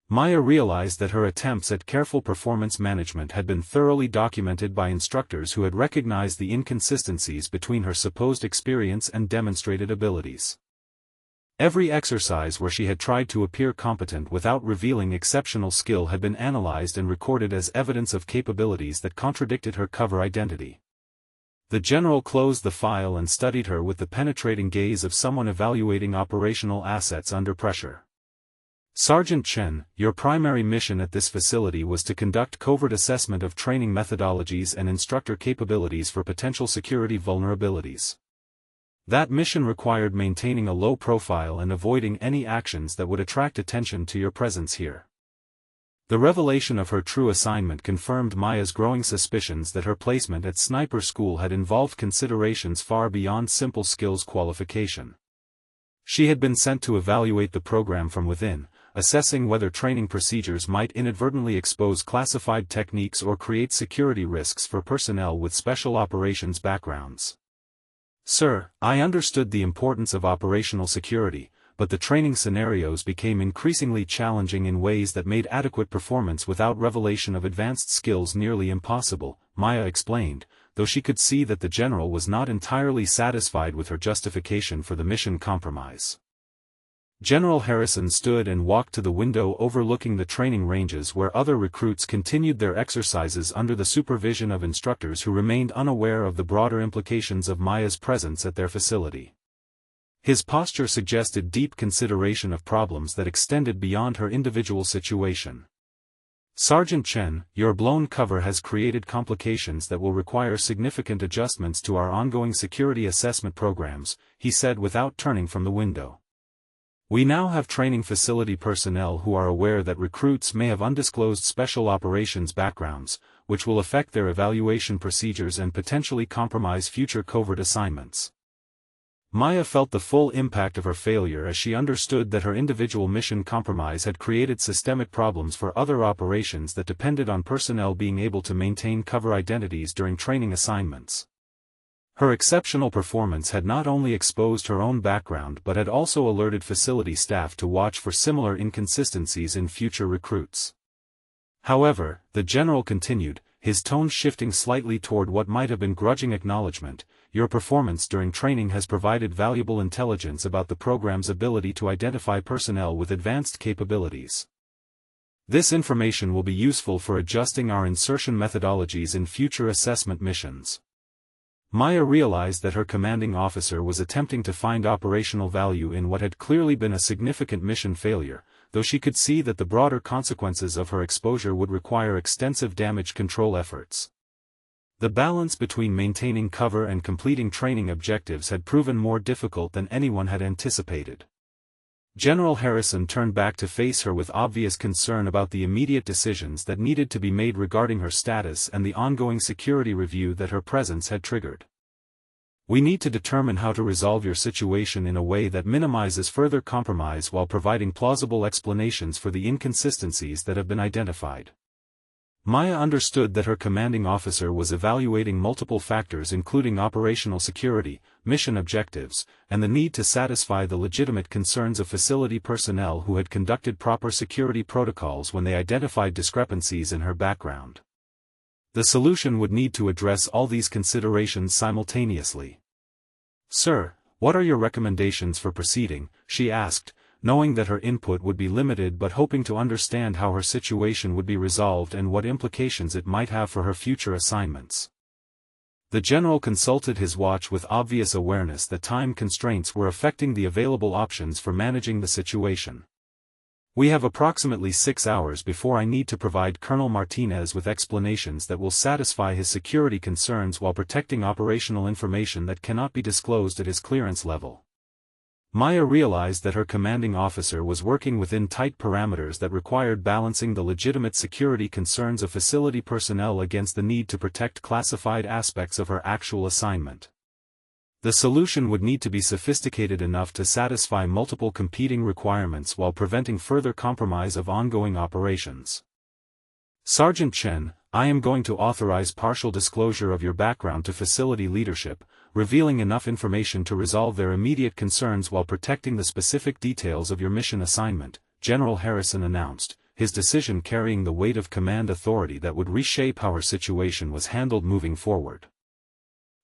Maya realized that her attempts at careful performance management had been thoroughly documented by instructors who had recognized the inconsistencies between her supposed experience and demonstrated abilities. Every exercise where she had tried to appear competent without revealing exceptional skill had been analyzed and recorded as evidence of capabilities that contradicted her cover identity. The general closed the file and studied her with the penetrating gaze of someone evaluating operational assets under pressure. Sergeant Chen, your primary mission at this facility was to conduct covert assessment of training methodologies and instructor capabilities for potential security vulnerabilities. That mission required maintaining a low profile and avoiding any actions that would attract attention to your presence here. The revelation of her true assignment confirmed Maya's growing suspicions that her placement at sniper school had involved considerations far beyond simple skills qualification. She had been sent to evaluate the program from within, assessing whether training procedures might inadvertently expose classified techniques or create security risks for personnel with special operations backgrounds. Sir, I understood the importance of operational security, but the training scenarios became increasingly challenging in ways that made adequate performance without revelation of advanced skills nearly impossible, Maya explained, though she could see that the general was not entirely satisfied with her justification for the mission compromise. General Harrison stood and walked to the window overlooking the training ranges where other recruits continued their exercises under the supervision of instructors who remained unaware of the broader implications of Maya's presence at their facility. His posture suggested deep consideration of problems that extended beyond her individual situation. Sergeant Chen, your blown cover has created complications that will require significant adjustments to our ongoing security assessment programs, he said without turning from the window. We now have training facility personnel who are aware that recruits may have undisclosed special operations backgrounds, which will affect their evaluation procedures and potentially compromise future covert assignments. Maya felt the full impact of her failure as she understood that her individual mission compromise had created systemic problems for other operations that depended on personnel being able to maintain cover identities during training assignments. Her exceptional performance had not only exposed her own background but had also alerted facility staff to watch for similar inconsistencies in future recruits. However, the general continued, his tone shifting slightly toward what might have been grudging acknowledgement, your performance during training has provided valuable intelligence about the program's ability to identify personnel with advanced capabilities. This information will be useful for adjusting our insertion methodologies in future assessment missions. Maya realized that her commanding officer was attempting to find operational value in what had clearly been a significant mission failure, though she could see that the broader consequences of her exposure would require extensive damage control efforts. The balance between maintaining cover and completing training objectives had proven more difficult than anyone had anticipated. General Harrison turned back to face her with obvious concern about the immediate decisions that needed to be made regarding her status and the ongoing security review that her presence had triggered. We need to determine how to resolve your situation in a way that minimizes further compromise while providing plausible explanations for the inconsistencies that have been identified. Maya understood that her commanding officer was evaluating multiple factors including operational security, mission objectives, and the need to satisfy the legitimate concerns of facility personnel who had conducted proper security protocols when they identified discrepancies in her background. The solution would need to address all these considerations simultaneously. Sir, what are your recommendations for proceeding? She asked, knowing that her input would be limited but hoping to understand how her situation would be resolved and what implications it might have for her future assignments. The general consulted his watch with obvious awareness that time constraints were affecting the available options for managing the situation. We have approximately 6 hours before I need to provide Colonel Martinez with explanations that will satisfy his security concerns while protecting operational information that cannot be disclosed at his clearance level. Maya realized that her commanding officer was working within tight parameters that required balancing the legitimate security concerns of facility personnel against the need to protect classified aspects of her actual assignment. The solution would need to be sophisticated enough to satisfy multiple competing requirements while preventing further compromise of ongoing operations. Sergeant Chen, I am going to authorize partial disclosure of your background to facility leadership, revealing enough information to resolve their immediate concerns while protecting the specific details of your mission assignment, General Harrison announced, his decision carrying the weight of command authority that would reshape how her situation was handled moving forward.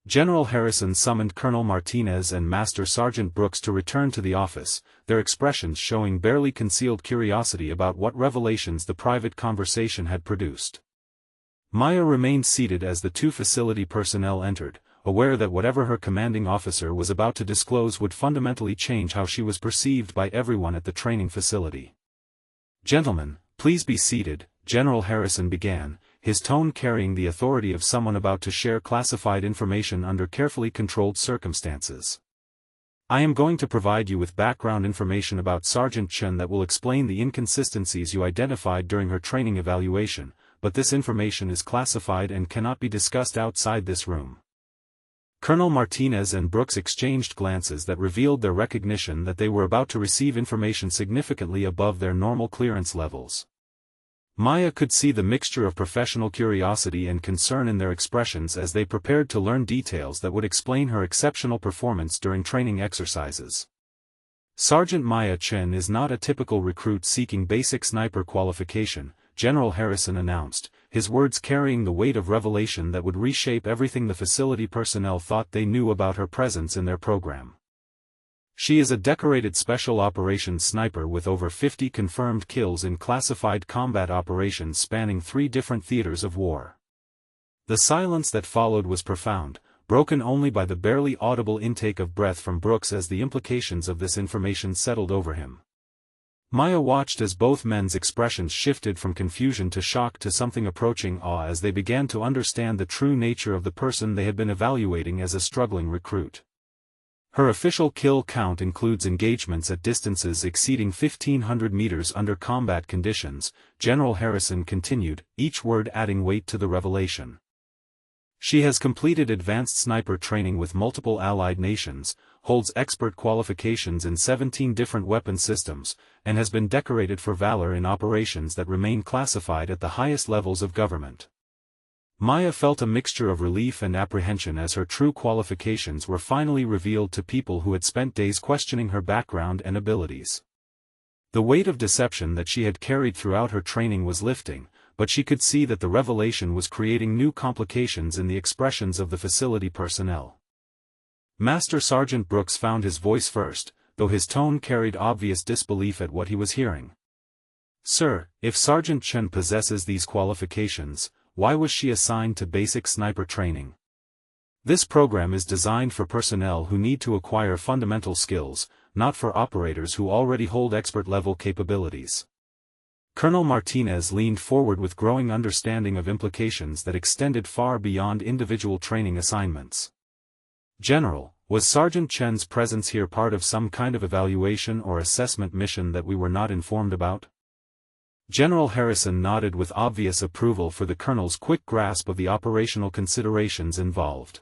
General Harrison summoned Colonel Martinez and Master Sergeant Brooks to return to the office, their expressions showing barely concealed curiosity about what revelations the private conversation had produced. Maya remained seated as the two facility personnel entered, aware that whatever her commanding officer was about to disclose would fundamentally change how she was perceived by everyone at the training facility. "Gentlemen, please be seated," General Harrison began, his tone carrying the authority of someone about to share classified information under carefully controlled circumstances. "I am going to provide you with background information about Sergeant Chen that will explain the inconsistencies you identified during her training evaluation, but this information is classified and cannot be discussed outside this room." Colonel Martinez and Brooks exchanged glances that revealed their recognition that they were about to receive information significantly above their normal clearance levels. Maya could see the mixture of professional curiosity and concern in their expressions as they prepared to learn details that would explain her exceptional performance during training exercises. "Sergeant Maya Chen is not a typical recruit seeking basic sniper qualification," General Harrison announced, his words carrying the weight of revelation that would reshape everything the facility personnel thought they knew about her presence in their program. "She is a decorated special operations sniper with over 50 confirmed kills in classified combat operations spanning 3 different theaters of war." The silence that followed was profound, broken only by the barely audible intake of breath from Brooks as the implications of this information settled over him. Maya watched as both men's expressions shifted from confusion to shock to something approaching awe as they began to understand the true nature of the person they had been evaluating as a struggling recruit. Her official kill count includes engagements at distances exceeding 1,500 meters under combat conditions, General Harrison continued, each word adding weight to the revelation. "She has completed advanced sniper training with multiple allied nations, holds expert qualifications in 17 different weapon systems, and has been decorated for valor in operations that remain classified at the highest levels of government." Maya felt a mixture of relief and apprehension as her true qualifications were finally revealed to people who had spent days questioning her background and abilities. The weight of deception that she had carried throughout her training was lifting, but she could see that the revelation was creating new complications in the expressions of the facility personnel. Master Sergeant Brooks found his voice first, though his tone carried obvious disbelief at what he was hearing. "Sir, if Sergeant Chen possesses these qualifications, why was she assigned to basic sniper training? This program is designed for personnel who need to acquire fundamental skills, not for operators who already hold expert-level capabilities." Colonel Martinez leaned forward with growing understanding of implications that extended far beyond individual training assignments. "General, was Sergeant Chen's presence here part of some kind of evaluation or assessment mission that we were not informed about?" General Harrison nodded with obvious approval for the colonel's quick grasp of the operational considerations involved.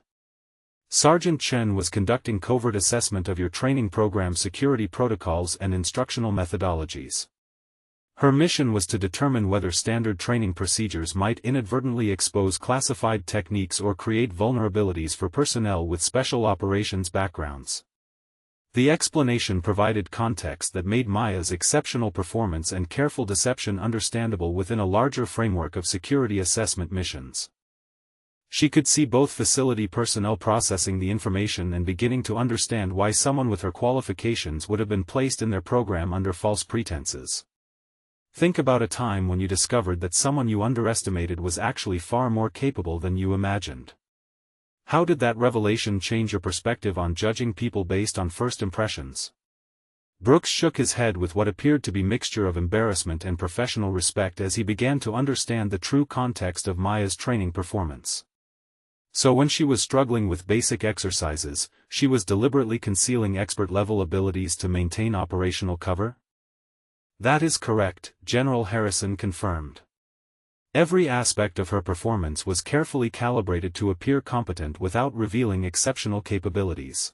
"Sergeant Chen was conducting covert assessment of your training program security protocols and instructional methodologies. Her mission was to determine whether standard training procedures might inadvertently expose classified techniques or create vulnerabilities for personnel with special operations backgrounds." The explanation provided context that made Maya's exceptional performance and careful deception understandable within a larger framework of security assessment missions. She could see both facility personnel processing the information and beginning to understand why someone with her qualifications would have been placed in their program under false pretenses. Think about a time when you discovered that someone you underestimated was actually far more capable than you imagined. How did that revelation change your perspective on judging people based on first impressions? Brooks shook his head with what appeared to be mixture of embarrassment and professional respect as he began to understand the true context of Maya's training performance. So when she was struggling with basic exercises, she was deliberately concealing expert-level abilities to maintain operational cover? That is correct, General Harrison confirmed. Every aspect of her performance was carefully calibrated to appear competent without revealing exceptional capabilities.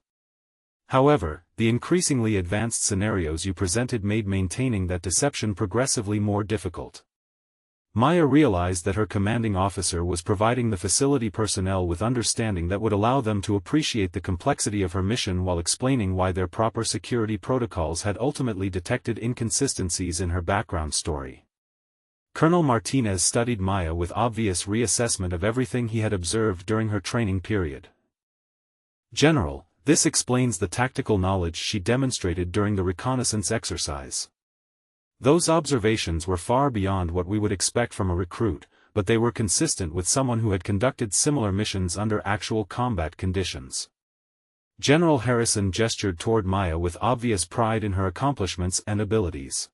However, the increasingly advanced scenarios you presented made maintaining that deception progressively more difficult. Maya realized that her commanding officer was providing the facility personnel with understanding that would allow them to appreciate the complexity of her mission while explaining why their proper security protocols had ultimately detected inconsistencies in her background story. Colonel Martinez studied Maya with obvious reassessment of everything he had observed during her training period. General, this explains the tactical knowledge she demonstrated during the reconnaissance exercise. Those observations were far beyond what we would expect from a recruit, but they were consistent with someone who had conducted similar missions under actual combat conditions. General Harrison gestured toward Maya with obvious pride in her accomplishments and abilities.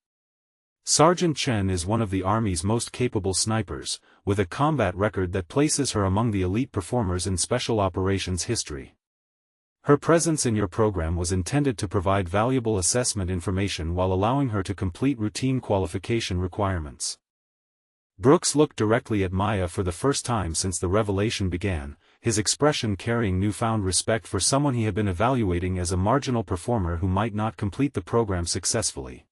Sergeant Chen is one of the Army's most capable snipers, with a combat record that places her among the elite performers in special operations history. Her presence in your program was intended to provide valuable assessment information while allowing her to complete routine qualification requirements. Brooks looked directly at Maya for the first time since the revelation began, his expression carrying newfound respect for someone he had been evaluating as a marginal performer who might not complete the program successfully.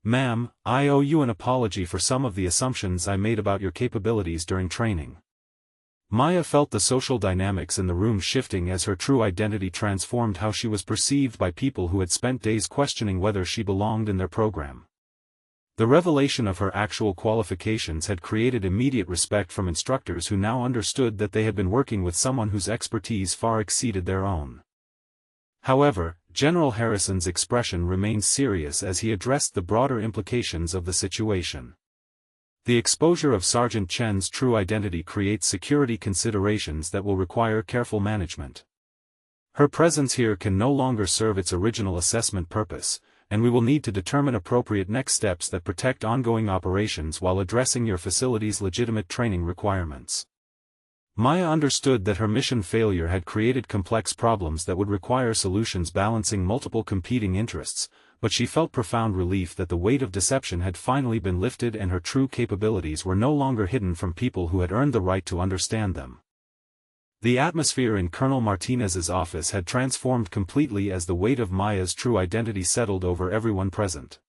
Ma'am, I owe you an apology for some of the assumptions I made about your capabilities during training. Maya felt the social dynamics in the room shifting as her true identity transformed how she was perceived by people who had spent days questioning whether she belonged in their program. The revelation of her actual qualifications had created immediate respect from instructors who now understood that they had been working with someone whose expertise far exceeded their own. However, General Harrison's expression remained serious as he addressed the broader implications of the situation. The exposure of Sergeant Chen's true identity creates security considerations that will require careful management. Her presence here can no longer serve its original assessment purpose, and we will need to determine appropriate next steps that protect ongoing operations while addressing your facility's legitimate training requirements. Maya understood that her mission failure had created complex problems that would require solutions balancing multiple competing interests, but she felt profound relief that the weight of deception had finally been lifted and her true capabilities were no longer hidden from people who had earned the right to understand them. The atmosphere in Colonel Martinez's office had transformed completely as the weight of Maya's true identity settled over everyone present.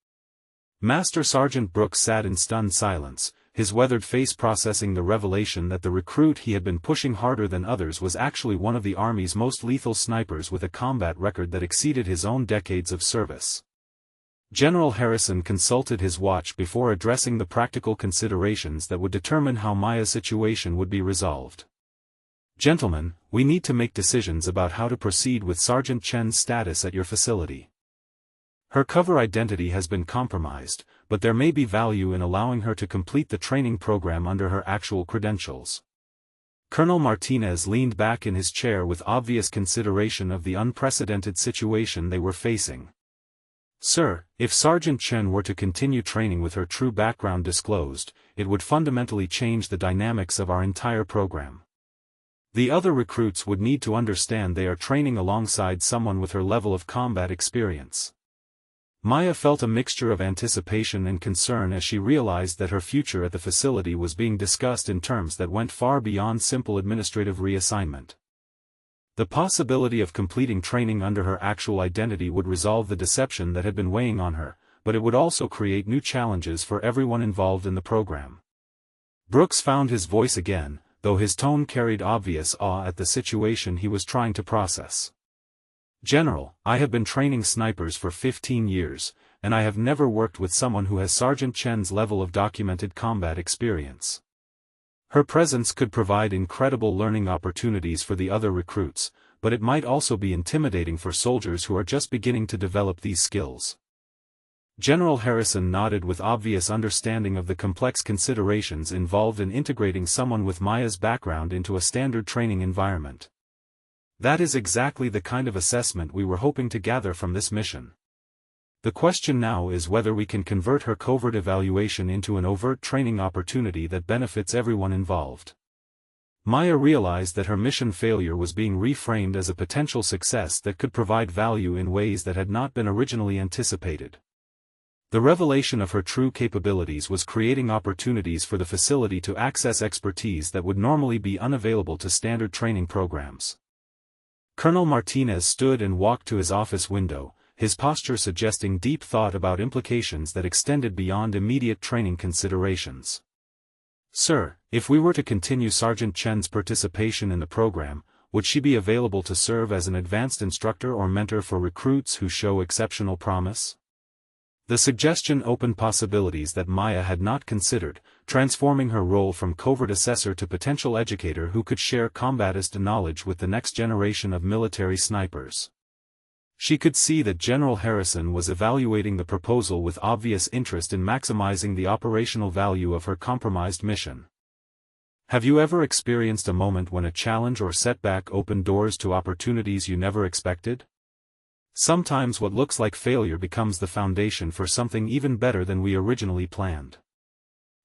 Master Sergeant Brooks sat in stunned silence, his weathered face processing the revelation that the recruit he had been pushing harder than others was actually one of the Army's most lethal snipers with a combat record that exceeded his own decades of service. General Harrison consulted his watch before addressing the practical considerations that would determine how Maya's situation would be resolved. Gentlemen, we need to make decisions about how to proceed with Sergeant Chen's status at your facility. Her cover identity has been compromised, but there may be value in allowing her to complete the training program under her actual credentials. Colonel Martinez leaned back in his chair with obvious consideration of the unprecedented situation they were facing. Sir, if Sergeant Chen were to continue training with her true background disclosed, it would fundamentally change the dynamics of our entire program. The other recruits would need to understand they are training alongside someone with her level of combat experience. Maya felt a mixture of anticipation and concern as she realized that her future at the facility was being discussed in terms that went far beyond simple administrative reassignment. The possibility of completing training under her actual identity would resolve the deception that had been weighing on her, but it would also create new challenges for everyone involved in the program. Brooks found his voice again, though his tone carried obvious awe at the situation he was trying to process. General, I have been training snipers for 15 years, and I have never worked with someone who has Sergeant Chen's level of documented combat experience. Her presence could provide incredible learning opportunities for the other recruits, but it might also be intimidating for soldiers who are just beginning to develop these skills. General Harrison nodded with obvious understanding of the complex considerations involved in integrating someone with Maya's background into a standard training environment. That is exactly the kind of assessment we were hoping to gather from this mission. The question now is whether we can convert her covert evaluation into an overt training opportunity that benefits everyone involved. Maya realized that her mission failure was being reframed as a potential success that could provide value in ways that had not been originally anticipated. The revelation of her true capabilities was creating opportunities for the facility to access expertise that would normally be unavailable to standard training programs. Colonel Martinez stood and walked to his office window, his posture suggesting deep thought about implications that extended beyond immediate training considerations. "Sir, if we were to continue Sergeant Chen's participation in the program, would she be available to serve as an advanced instructor or mentor for recruits who show exceptional promise?" The suggestion opened possibilities that Maya had not considered, transforming her role from covert assessor to potential educator who could share combatist knowledge with the next generation of military snipers. She could see that General Harrison was evaluating the proposal with obvious interest in maximizing the operational value of her compromised mission. Have you ever experienced a moment when a challenge or setback opened doors to opportunities you never expected? Sometimes what looks like failure becomes the foundation for something even better than we originally planned.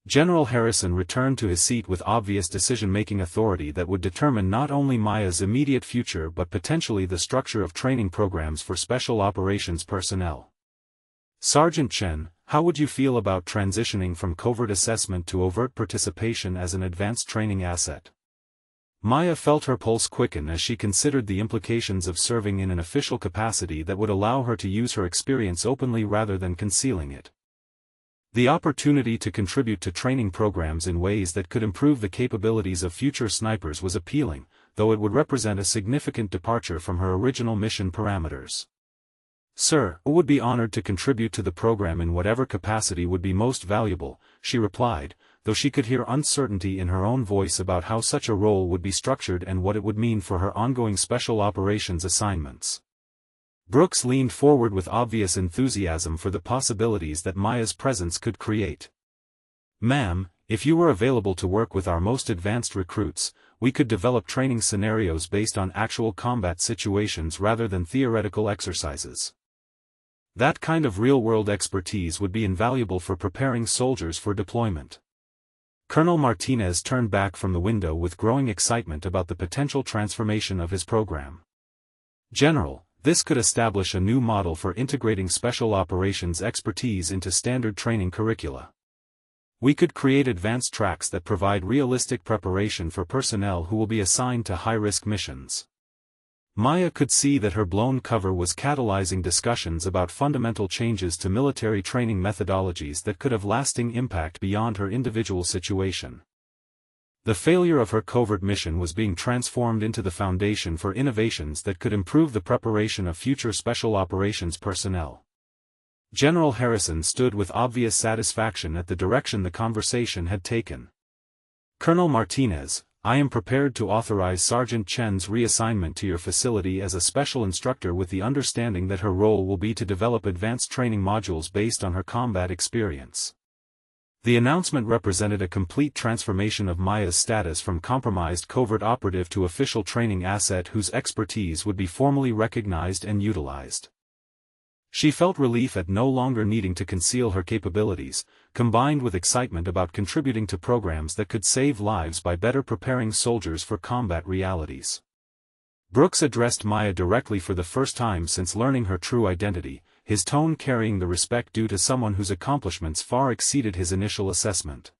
General Harrison returned to his seat with obvious decision-making authority that would determine not only Maya's immediate future but potentially the structure of training programs for special operations personnel. "Sergeant Chen, how would you feel about transitioning from covert assessment to overt participation as an advanced training asset?" Maya felt her pulse quicken as she considered the implications of serving in an official capacity that would allow her to use her experience openly rather than concealing it. The opportunity to contribute to training programs in ways that could improve the capabilities of future snipers was appealing, though it would represent a significant departure from her original mission parameters. "Sir, I would be honored to contribute to the program in whatever capacity would be most valuable," she replied, though she could hear uncertainty in her own voice about how such a role would be structured and what it would mean for her ongoing special operations assignments. Brooks leaned forward with obvious enthusiasm for the possibilities that Maya's presence could create. "Ma'am, if you were available to work with our most advanced recruits, we could develop training scenarios based on actual combat situations rather than theoretical exercises. That kind of real-world expertise would be invaluable for preparing soldiers for deployment." Colonel Martinez turned back from the window with growing excitement about the potential transformation of his program. "General, this could establish a new model for integrating special operations expertise into standard training curricula. We could create advanced tracks that provide realistic preparation for personnel who will be assigned to high-risk missions." Maya could see that her blown cover was catalyzing discussions about fundamental changes to military training methodologies that could have lasting impact beyond her individual situation. The failure of her covert mission was being transformed into the foundation for innovations that could improve the preparation of future special operations personnel. General Harrison stood with obvious satisfaction at the direction the conversation had taken. "Colonel Martinez, I am prepared to authorize Sergeant Chen's reassignment to your facility as a special instructor with the understanding that her role will be to develop advanced training modules based on her combat experience." The announcement represented a complete transformation of Maya's status from compromised covert operative to official training asset whose expertise would be formally recognized and utilized. She felt relief at no longer needing to conceal her capabilities, combined with excitement about contributing to programs that could save lives by better preparing soldiers for combat realities. Brooks addressed Maya directly for the first time since learning her true identity, his tone carrying the respect due to someone whose accomplishments far exceeded his initial assessment.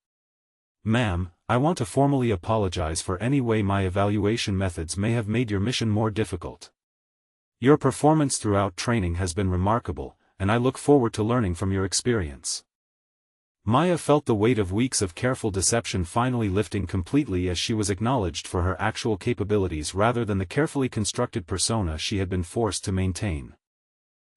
"Ma'am, I want to formally apologize for any way my evaluation methods may have made your mission more difficult. Your performance throughout training has been remarkable, and I look forward to learning from your experience." Maya felt the weight of weeks of careful deception finally lifting completely as she was acknowledged for her actual capabilities rather than the carefully constructed persona she had been forced to maintain.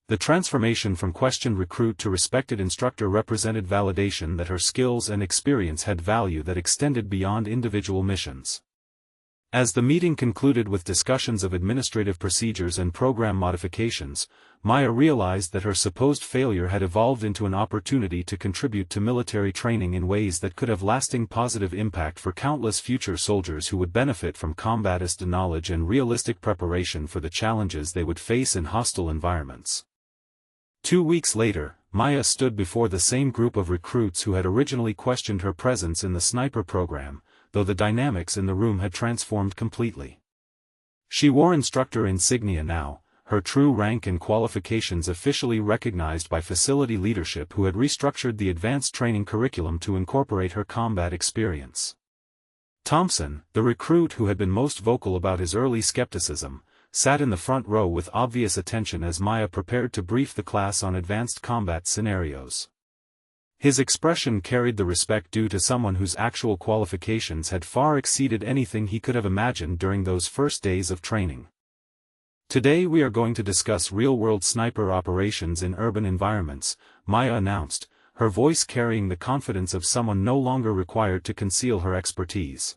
The transformation from questioned recruit to respected instructor represented validation that her skills and experience had value that extended beyond individual missions. As the meeting concluded with discussions of administrative procedures and program modifications, Maya realized that her supposed failure had evolved into an opportunity to contribute to military training in ways that could have lasting positive impact for countless future soldiers who would benefit from combatist knowledge and realistic preparation for the challenges they would face in hostile environments. 2 weeks later, Maya stood before the same group of recruits who had originally questioned her presence in the sniper program, though the dynamics in the room had transformed completely. She wore instructor insignia now, her true rank and qualifications officially recognized by facility leadership who had restructured the advanced training curriculum to incorporate her combat experience. Thompson, the recruit who had been most vocal about his early skepticism, sat in the front row with obvious attention as Maya prepared to brief the class on advanced combat scenarios. His expression carried the respect due to someone whose actual qualifications had far exceeded anything he could have imagined during those first days of training. Today we are going to discuss real-world sniper operations in urban environments, Maya announced, her voice carrying the confidence of someone no longer required to conceal her expertise.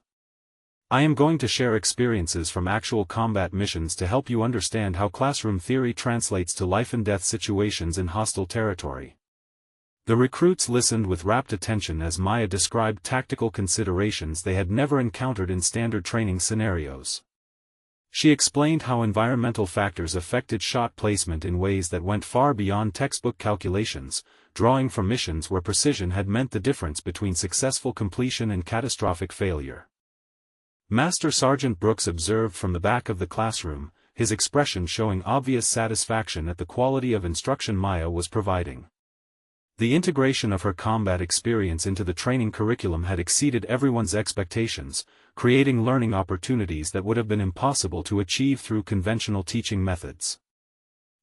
I am going to share experiences from actual combat missions to help you understand how classroom theory translates to life-and-death situations in hostile territory. The recruits listened with rapt attention as Maya described tactical considerations they had never encountered in standard training scenarios. She explained how environmental factors affected shot placement in ways that went far beyond textbook calculations, drawing from missions where precision had meant the difference between successful completion and catastrophic failure. Master Sergeant Brooks observed from the back of the classroom, his expression showing obvious satisfaction at the quality of instruction Maya was providing. The integration of her combat experience into the training curriculum had exceeded everyone's expectations, creating learning opportunities that would have been impossible to achieve through conventional teaching methods.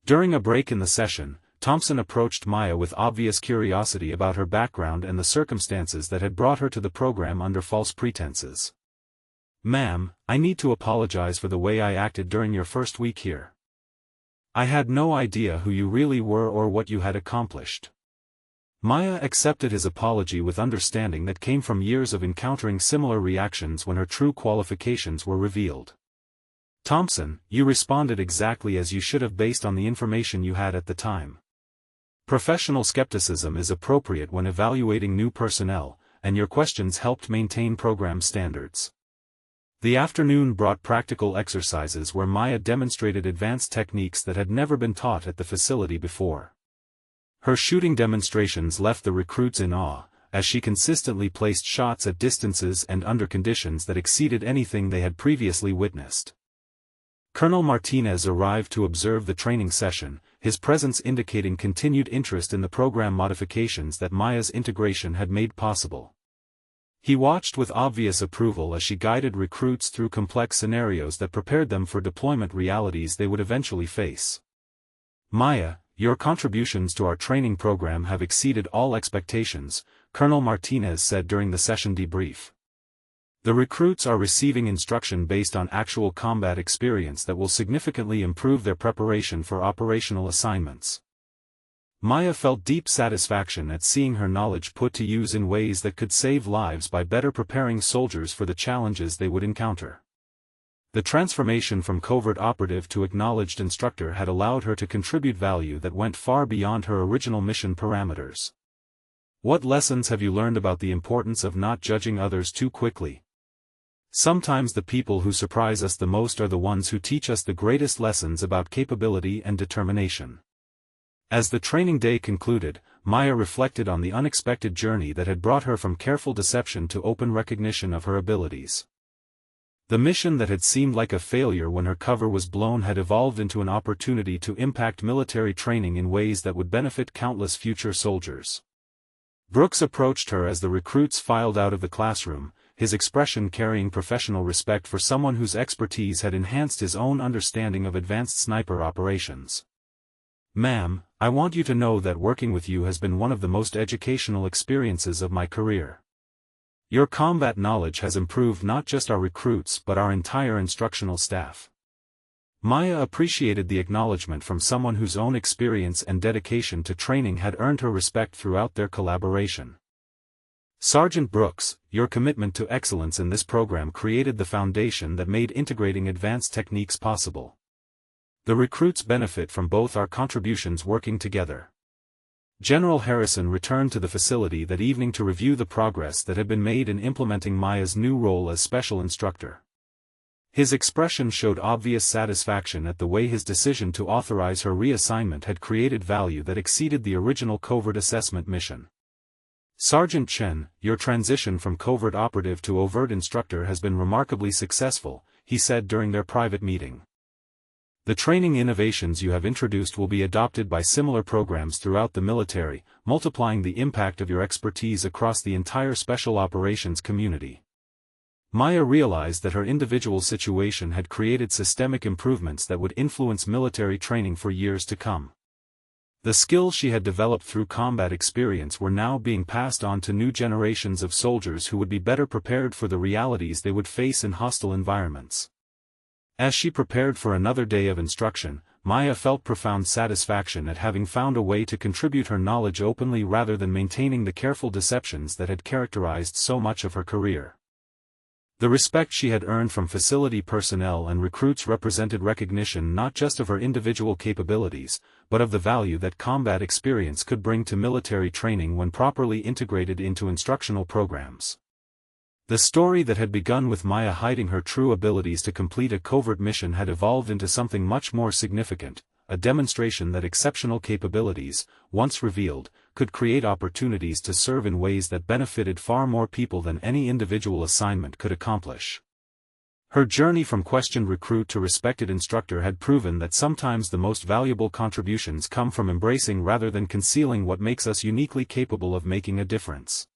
During a break in the session, Thompson approached Maya with obvious curiosity about her background and the circumstances that had brought her to the program under false pretenses. "Ma'am, I need to apologize for the way I acted during your first week here. I had no idea who you really were or what you had accomplished." Maya accepted his apology with understanding that came from years of encountering similar reactions when her true qualifications were revealed. "Thompson, you responded exactly as you should have based on the information you had at the time. Professional skepticism is appropriate when evaluating new personnel, and your questions helped maintain program standards." The afternoon brought practical exercises where Maya demonstrated advanced techniques that had never been taught at the facility before. Her shooting demonstrations left the recruits in awe, as she consistently placed shots at distances and under conditions that exceeded anything they had previously witnessed. Colonel Martinez arrived to observe the training session, his presence indicating continued interest in the program modifications that Maya's integration had made possible. He watched with obvious approval as she guided recruits through complex scenarios that prepared them for deployment realities they would eventually face. "Maya, your contributions to our training program have exceeded all expectations," Colonel Martinez said during the session debrief. "The recruits are receiving instruction based on actual combat experience that will significantly improve their preparation for operational assignments." Maya felt deep satisfaction at seeing her knowledge put to use in ways that could save lives by better preparing soldiers for the challenges they would encounter. The transformation from covert operative to acknowledged instructor had allowed her to contribute value that went far beyond her original mission parameters. "What lessons have you learned about the importance of not judging others too quickly? Sometimes the people who surprise us the most are the ones who teach us the greatest lessons about capability and determination." As the training day concluded, Maya reflected on the unexpected journey that had brought her from careful deception to open recognition of her abilities. The mission that had seemed like a failure when her cover was blown had evolved into an opportunity to impact military training in ways that would benefit countless future soldiers. Brooks approached her as the recruits filed out of the classroom, his expression carrying professional respect for someone whose expertise had enhanced his own understanding of advanced sniper operations. "Ma'am, I want you to know that working with you has been one of the most educational experiences of my career. Your combat knowledge has improved not just our recruits but our entire instructional staff." Maya appreciated the acknowledgement from someone whose own experience and dedication to training had earned her respect throughout their collaboration. "Sergeant Brooks, your commitment to excellence in this program created the foundation that made integrating advanced techniques possible. The recruits benefit from both our contributions working together." General Harrison returned to the facility that evening to review the progress that had been made in implementing Maya's new role as special instructor. His expression showed obvious satisfaction at the way his decision to authorize her reassignment had created value that exceeded the original covert assessment mission. Sergeant Chen, your transition from covert operative to overt instructor has been remarkably successful, he said during their private meeting. The training innovations you have introduced will be adopted by similar programs throughout the military, multiplying the impact of your expertise across the entire special operations community. Maya realized that her individual situation had created systemic improvements that would influence military training for years to come. The skills she had developed through combat experience were now being passed on to new generations of soldiers who would be better prepared for the realities they would face in hostile environments. As she prepared for another day of instruction, Maya felt profound satisfaction at having found a way to contribute her knowledge openly rather than maintaining the careful deceptions that had characterized so much of her career. The respect she had earned from facility personnel and recruits represented recognition not just of her individual capabilities, but of the value that combat experience could bring to military training when properly integrated into instructional programs. The story that had begun with Maya hiding her true abilities to complete a covert mission had evolved into something much more significant, a demonstration that exceptional capabilities, once revealed, could create opportunities to serve in ways that benefited far more people than any individual assignment could accomplish. Her journey from questioned recruit to respected instructor had proven that sometimes the most valuable contributions come from embracing rather than concealing what makes us uniquely capable of making a difference.